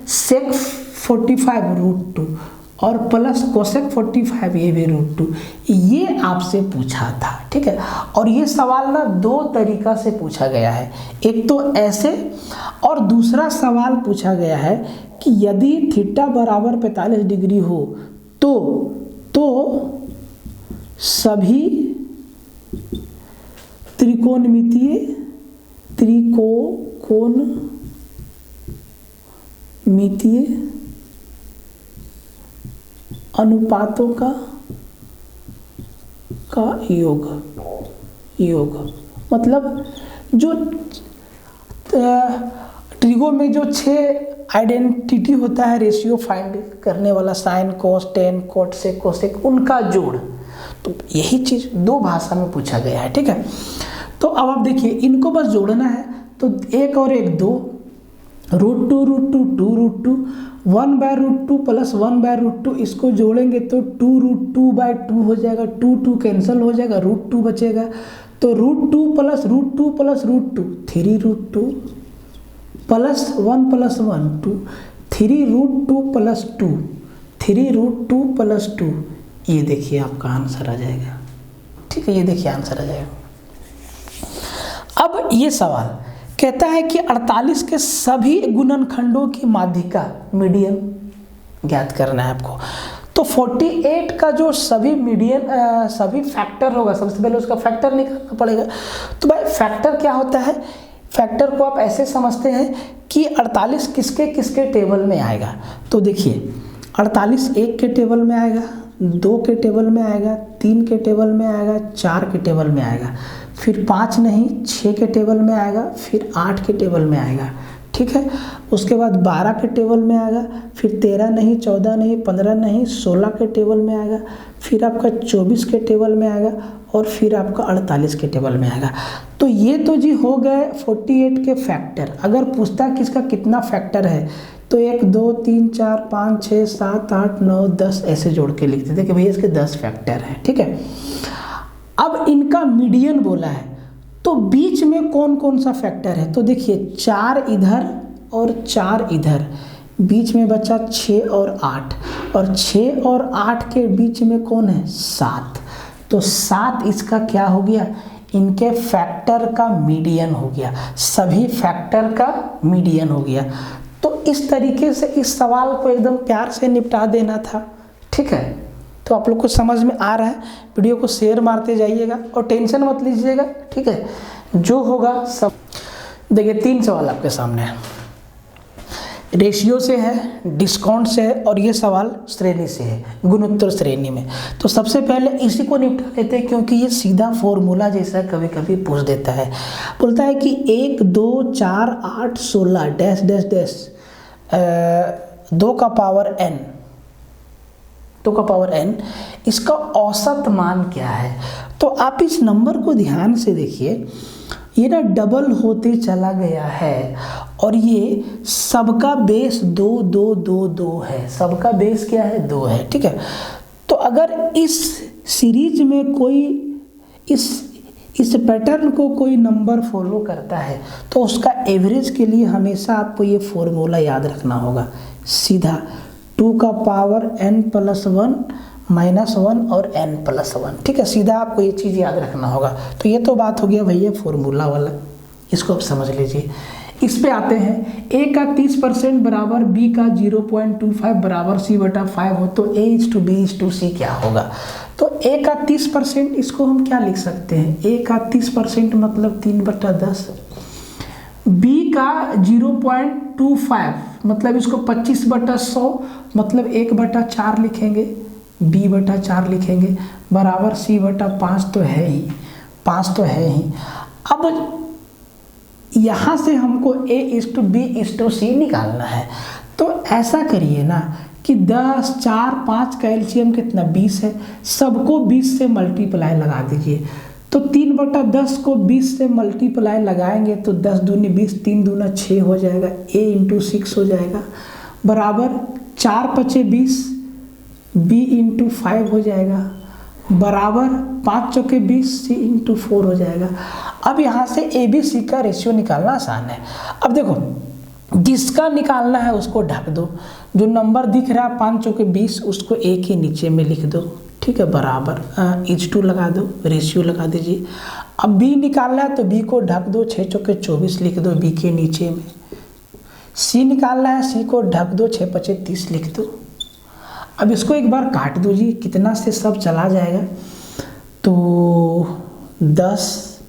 sec 45√2 और प्लस कोसेक 45 ये भी √2, ये आपसे पूछा था। ठीक है, और ये सवाल ना दो तरीका से पूछा गया है, एक तो ऐसे और दूसरा सवाल पूछा गया है कि यदि थीटा बराबर 45 डिग्री हो तो सभी त्रिकोणमितीय अनुपातों का योग मतलब जो ट्रिगो में जो 6 आइडेंटिटी होता है रेशियो फाइंड करने वाला, साइन, कोस, टेन, कोट, सेक, कोसेक, उनका जोड़। तो यही चीज़ 2 भाषा में पूछा गया है, ठीक है। तो अब आप देखिए इनको बस जोड़ना है, तो 1 और 1 2, √2 √2 2 √2 1/√2 प्लस 1/√2, इसको जोड़ेंगे तो 2√2/2 हो जाएगा, 2 कैंसिल हो जाएगा, √2 बचेगा। तो √2 plus √2 plus √2 3√2 plus 1 plus 1 2, 3√2 plus 2 3√2 plus 2, ये देखिए आपका आंसर आ जाएगा, ठीक है। ये देखिए आंसर आ जाएगा। अब ये सवाल कहता है कि 48 के सभी गुणनखंडों की माध्यिका मीडियन ज्ञात करना है आपको। तो 48 का जो सभी मीडियन सभी फैक्टर होगा, सबसे पहले उसका फैक्टर निकालना पड़ेगा। तो भाई फैक्टर क्या होता है, फैक्टर को आप ऐसे समझते हैं कि 48 किसके किसके टेबल में आएगा। तो देखिए 48 1 के टेबल में आएगा, 2 के टेबल में आएगा, 3 के टेबल में आएगा, 4 के टेबल में आएगा, फिर 5 नहीं 6 के टेबल में आएगा, फिर 8 के टेबल में आएगा, ठीक है। उसके बाद 12 के टेबल में आएगा, फिर 13 नहीं 14 नहीं 15 नहीं 16 के टेबल में आएगा, फिर आपका 24 के टेबल में आएगा, और फिर आपका 48 के टेबल में आएगा। तो ये तो जी हो गए 48 के फैक्टर। अगर पूछता कि इसका कितना फैक्टर है तो 1 2 3 4 5 6 7 8 9 10 ऐसे जोड़ के लिख देते कि भैया इसके 10 फैक्टर हैं, ठीक है। अब इनका मीडियन बोला है, तो बीच में कौन कौन सा फैक्टर है। तो देखिए 4 इधर और 4 इधर, बीच में बचा 6 और 8, और 6 और 8 के बीच में कौन है 7। तो 7 इसका क्या हो गया, इनके फैक्टर का मीडियन हो गया, सभी फैक्टर का मीडियन हो गया। तो इस तरीके से इस सवाल को एकदम प्यार से निपटा देना था, ठीक है। तो आप लोग को समझ में आ रहा है, वीडियो को शेयर मारते जाइएगा और टेंशन मत लीजिएगा, ठीक है। जो होगा सब देखिए 3 सवाल आपके सामने है, रेशियो से है, डिस्काउंट से है, और ये सवाल श्रेणी से है, गुणोत्तर श्रेणी में। तो सबसे पहले इसी को निपटा लेते हैं, क्योंकि ये सीधा फॉर्मूला जैसा कभी कभी पूछ देता है। बोलता है कि 1 2 4 8 16 डैश डैश डैश 2 का पावर n, 2 का पावर n, इसका औसत मान क्या है। तो आप इस नंबर को ध्यान से देखिए, ये ना डबल होते चला गया है, और ये सबका बेस 2 2 2 2 है, सबका बेस क्या है 2 है, ठीक है। तो अगर इस सीरीज में कोई इस पैटर्न को कोई नंबर फॉलो करता है तो उसका एवरेज के लिए हमेशा आपको ये फॉर्मूला याद रखना होगा, सीधा 2 का पावर n प्लस 1 माइनस 1 और n प्लस 1, ठीक है। सीधा आपको ये चीज़ याद रखना होगा। तो ये तो बात हो गया भैया फॉर्मूला वाला, इसको आप समझ लीजिए। इस पे आते हैं, a का 30% बराबर b का 0.25 बराबर c/5 हो, तो a:b:c क्या होगा। तो a का 30% इसको हम क्या लिख सकते हैं, a का 30% मतलब 3/10, b का 0.25 मतलब इसको 25/100 मतलब 1/4 लिखेंगे, b/4 लिखेंगे, बराबर c/5 तो है ही, 5 तो है ही। अब यहाँ से हमको a:b:c निकालना है। तो ऐसा करिए ना कि 10 4 5 का एलसीएम कितना 20 है, सबको 20 से मल्टीप्लाई लगा दीजिए। तो 3/10 को 20 से मल्टीप्लाई लगाएंगे तो 10 दूनी 20, 3 दूना 6 हो जाएगा, a×6 हो जाएगा, बराबर 4 × 20, b×5 हो जाएगा, बराबर 5 चौके 20, c×4 हो जाएगा। अब यहाँ से ABC का रेशियो निकालना आसान है। अब देखो जिसका निकालना है उसको ढक दो, जो नंबर दिख रहा है 5 चौके 20 उसको a के नीचे में लिख दो, ठीक है, बराबर H2 लगा दो, रेशियो लगा दीजिए। अब B निकालना है तो B को ढक दो, 6 चौके 24 लिख दो B के नीचे में। C निकालना है, C को ढक दो, 6 × 5 = 30 लिख दो। अब इसको एक बार काट दो जी, कितना से सब चला जाएगा, तो 10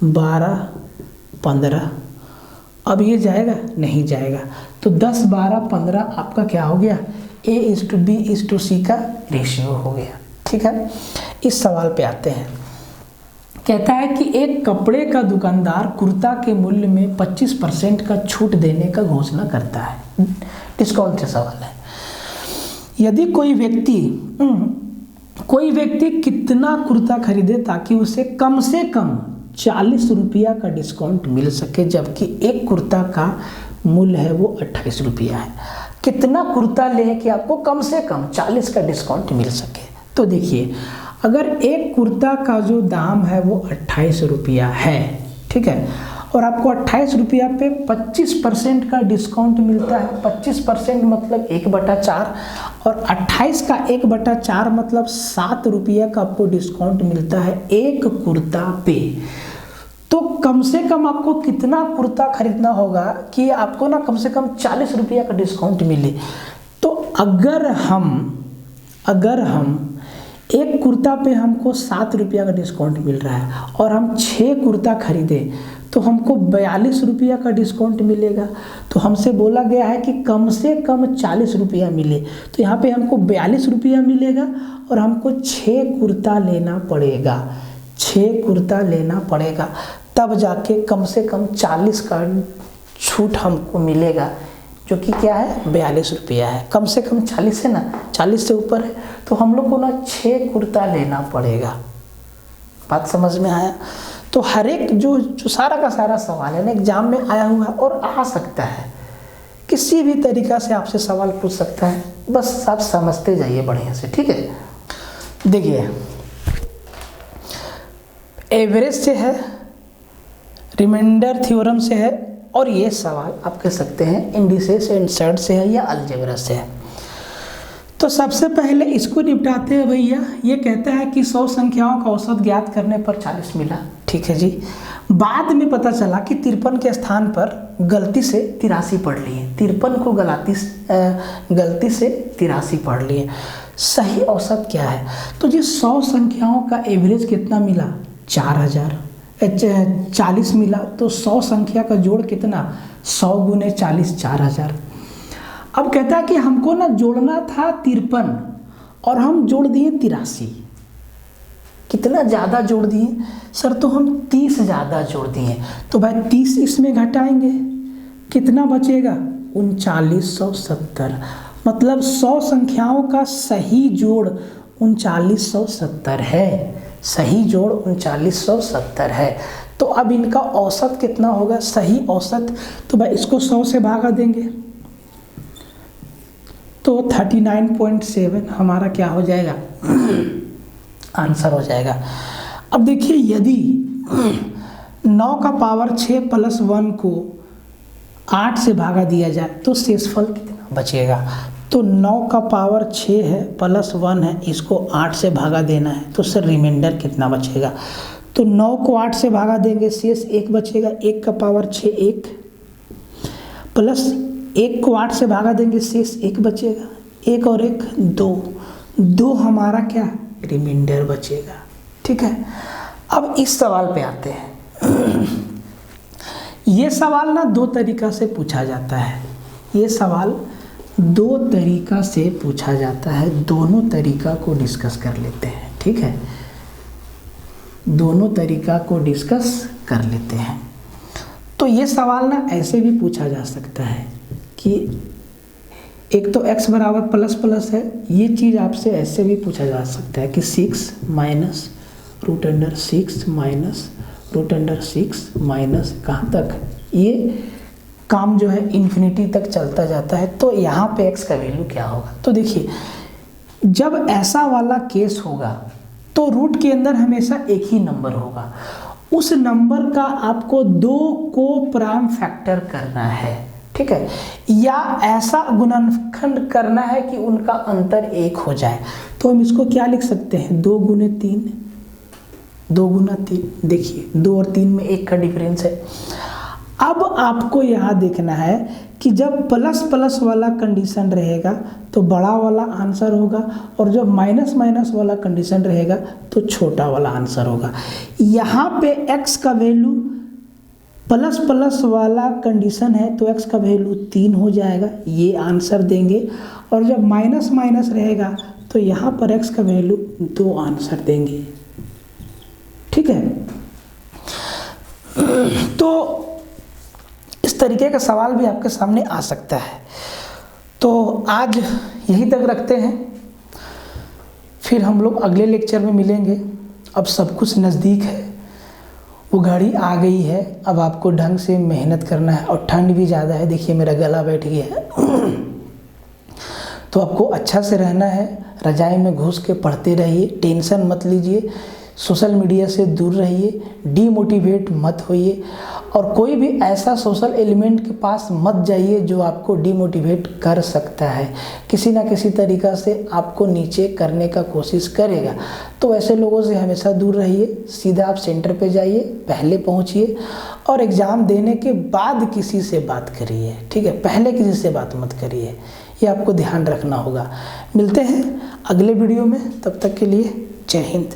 12 15, अब ये जाएगा नहीं जाएगा, तो 10 12 15 आपका क्या हो गया, a:b:c का रेशियो हो गया, ठीक है। इस सवाल पे आते हैं। कहता है कि एक कपड़े का दुकानदार कुर्ता के मूल्य में 25% का छूट देने का घोषणा करता है। डिस्काउंट से सवाल है। यदि कोई व्यक्ति कितना कुर्ता खरीदे ताकि उसे कम से कम 40 रुपया का डिस्काउंट मिल सके, जबकि एक कुर्ता का मूल्य है वो 28 रुपया है। कितना कुर्ता ले कि आपको कम से कम 40 का डिस्काउंट मिल सके। तो देखिए, अगर एक कुर्ता का जो दाम है वो 28 रुपया है, ठीक है, और आपको 28 रुपया पे 25% का डिस्काउंट मिलता है। 25% मतलब 1/4, और 28 का 1/4 मतलब 7 रुपया का आपको डिस्काउंट मिलता है एक कुर्ता पे। तो कम से कम आपको कितना कुर्ता खरीदना होगा कि आपको ना कम से कम 40 रुपया का डिस्काउंट मिले। तो अगर हम एक कुर्ता पे हमको 7 रुपया का डिस्काउंट मिल रहा है और हम 6 कुर्ता खरीदें तो हमको 42 रुपया का डिस्काउंट मिलेगा। तो हमसे बोला गया है कि कम से कम 40 रुपया मिले, तो यहाँ पे हमको 42 रुपया मिलेगा और हमको 6 कुर्ता लेना पड़ेगा। 6 कुर्ता लेना पड़ेगा, तब जाके कम से कम 40 का छूट हमको मिलेगा, जो कि क्या है 42 रुपया है। कम से कम 40 है ना, 40 से ऊपर है तो हम लोग को ना 6 कुर्ता लेना पड़ेगा। बात समझ में आया? तो हर एक जो सारा का सारा सवाल है ना एग्जाम में आया हुआ है और आ सकता है, किसी भी तरीका से आपसे सवाल पूछ सकता है, बस आप समझते जाइए बढ़िया से, ठीक है। देखिए, एवरेज से है, रिमाइंडर थ्योरम से है, और ये सवाल आप कह सकते हैं इंडिसेस एंड सेट से है या अलजेब्रा से है। तो सबसे पहले इसको निपटाते हैं भैया। ये कहता है कि 100 संख्याओं का औसत ज्ञात करने पर 40 मिला, ठीक है जी। बाद में पता चला कि 53 के स्थान पर गलती से 83 पढ़ लिए, 53 को गलती से 83 पढ़ लिए। सही औसत क्या है? तो जी 100 संख्याओं का एवरेज कितना मिला? 40 मिला। तो 100 संख्या का जोड़ कितना? 100 गुने 40, 4000। अब कहता है कि हमको ना जोड़ना था 53 और हम जोड़ दिए 83। कितना ज़्यादा जोड़ दिए सर? तो हम 30 ज़्यादा जोड़ दिए। तो भाई 30 इसमें घटाएंगे, कितना बचेगा? 3970। मतलब 100 संख्याओं का सही जोड़ 3970 है। सही जोड़ 3970 है। तो अब इनका औसत कितना होगा? सही औसत, तो भाई इसको 100 से भागा देंगे तो 39.7 हमारा क्या हो जाएगा? आंसर हो जाएगा। अब देखिए, यदि 9 का पावर 6 प्लस 1 को 8 से भागा दिया जाए तो शेषफल कितना बचेगा? तो 9 का पावर 6 है प्लस 1 है, इसको 8 से भागा देना है, तो सर रिमाइंडर कितना बचेगा? तो 9 को 8 से भागा देंगे, शेष 1 बचेगा। 1 का पावर 6 1 प्लस 1 को 8 से भागा देंगे, शेष 1 बचेगा। 1 और 1 2 हमारा क्या रिमाइंडर बचेगा, ठीक है। अब इस सवाल पे आते हैं। ये सवाल ना 2 तरीका से पूछा जाता है। ये सवाल 2 तरीका से पूछा जाता है, दोनों तरीका को डिस्कस कर लेते हैं, ठीक है। दोनों तरीका को डिस्कस कर लेते हैं। तो ये सवाल ना ऐसे भी पूछा जा सकता है कि एक तो x बराबर प्लस प्लस है, ये चीज़ आपसे ऐसे भी पूछा जा सकता है कि 6 minus root under 6 minus root under 6 minus कहाँ तक, ये काम जो है इन्फिनिटी तक चलता जाता है। तो यहाँ पे x का वैल्यू क्या होगा? तो देखिए, जब ऐसा वाला केस होगा तो रूट के अंदर हमेशा एक ही नंबर होगा। उस नंबर का आपको 2 को प्राइम फैक्टर करना है, ठीक है, या ऐसा गुणनखंड करना है कि उनका अंतर 1 हो जाए। तो हम इसको क्या लिख सकते हैं? 2 गुने 3, 2 गुना 3। देखिए 2 और 3 में 1 का डिफरेंस है। अब आपको यहाँ देखना है कि जब प्लस प्लस वाला कंडीशन रहेगा तो बड़ा वाला आंसर होगा, और जब माइनस माइनस वाला कंडीशन रहेगा तो छोटा वाला आंसर होगा। यहाँ पे x का वैल्यू प्लस प्लस वाला कंडीशन है तो x का वैल्यू 3 हो जाएगा, ये आंसर देंगे। और जब माइनस माइनस रहेगा तो यहाँ पर x का वैल्यू 2 आंसर देंगे। ठीक है, तो इस तरीके का सवाल भी आपके सामने आ सकता है। तो आज यहीं तक रखते हैं, फिर हम लोग अगले लेक्चर में मिलेंगे। अब सब कुछ नज़दीक है, वो घड़ी आ गई है, अब आपको ढंग से मेहनत करना है। और ठंड भी ज़्यादा है, देखिए मेरा गला बैठ गया है। तो आपको अच्छा से रहना है, रजाई में घुस के पढ़ते रहिए, टेंशन मत लीजिए, सोशल मीडिया से दूर रहिए, डीमोटिवेट मत होइए, और कोई भी ऐसा सोशल एलिमेंट के पास मत जाइए जो आपको डीमोटिवेट कर सकता है, किसी ना किसी तरीक़ा से आपको नीचे करने का कोशिश करेगा। तो ऐसे लोगों से हमेशा दूर रहिए, सीधा आप सेंटर पे जाइए, पहले पहुंचिए और एग्ज़ाम देने के बाद किसी से बात करिए। ठीक है, पहले किसी से बात मत करिए, ये आपको ध्यान रखना होगा। मिलते हैं अगले वीडियो में, तब तक के लिए जय हिंद।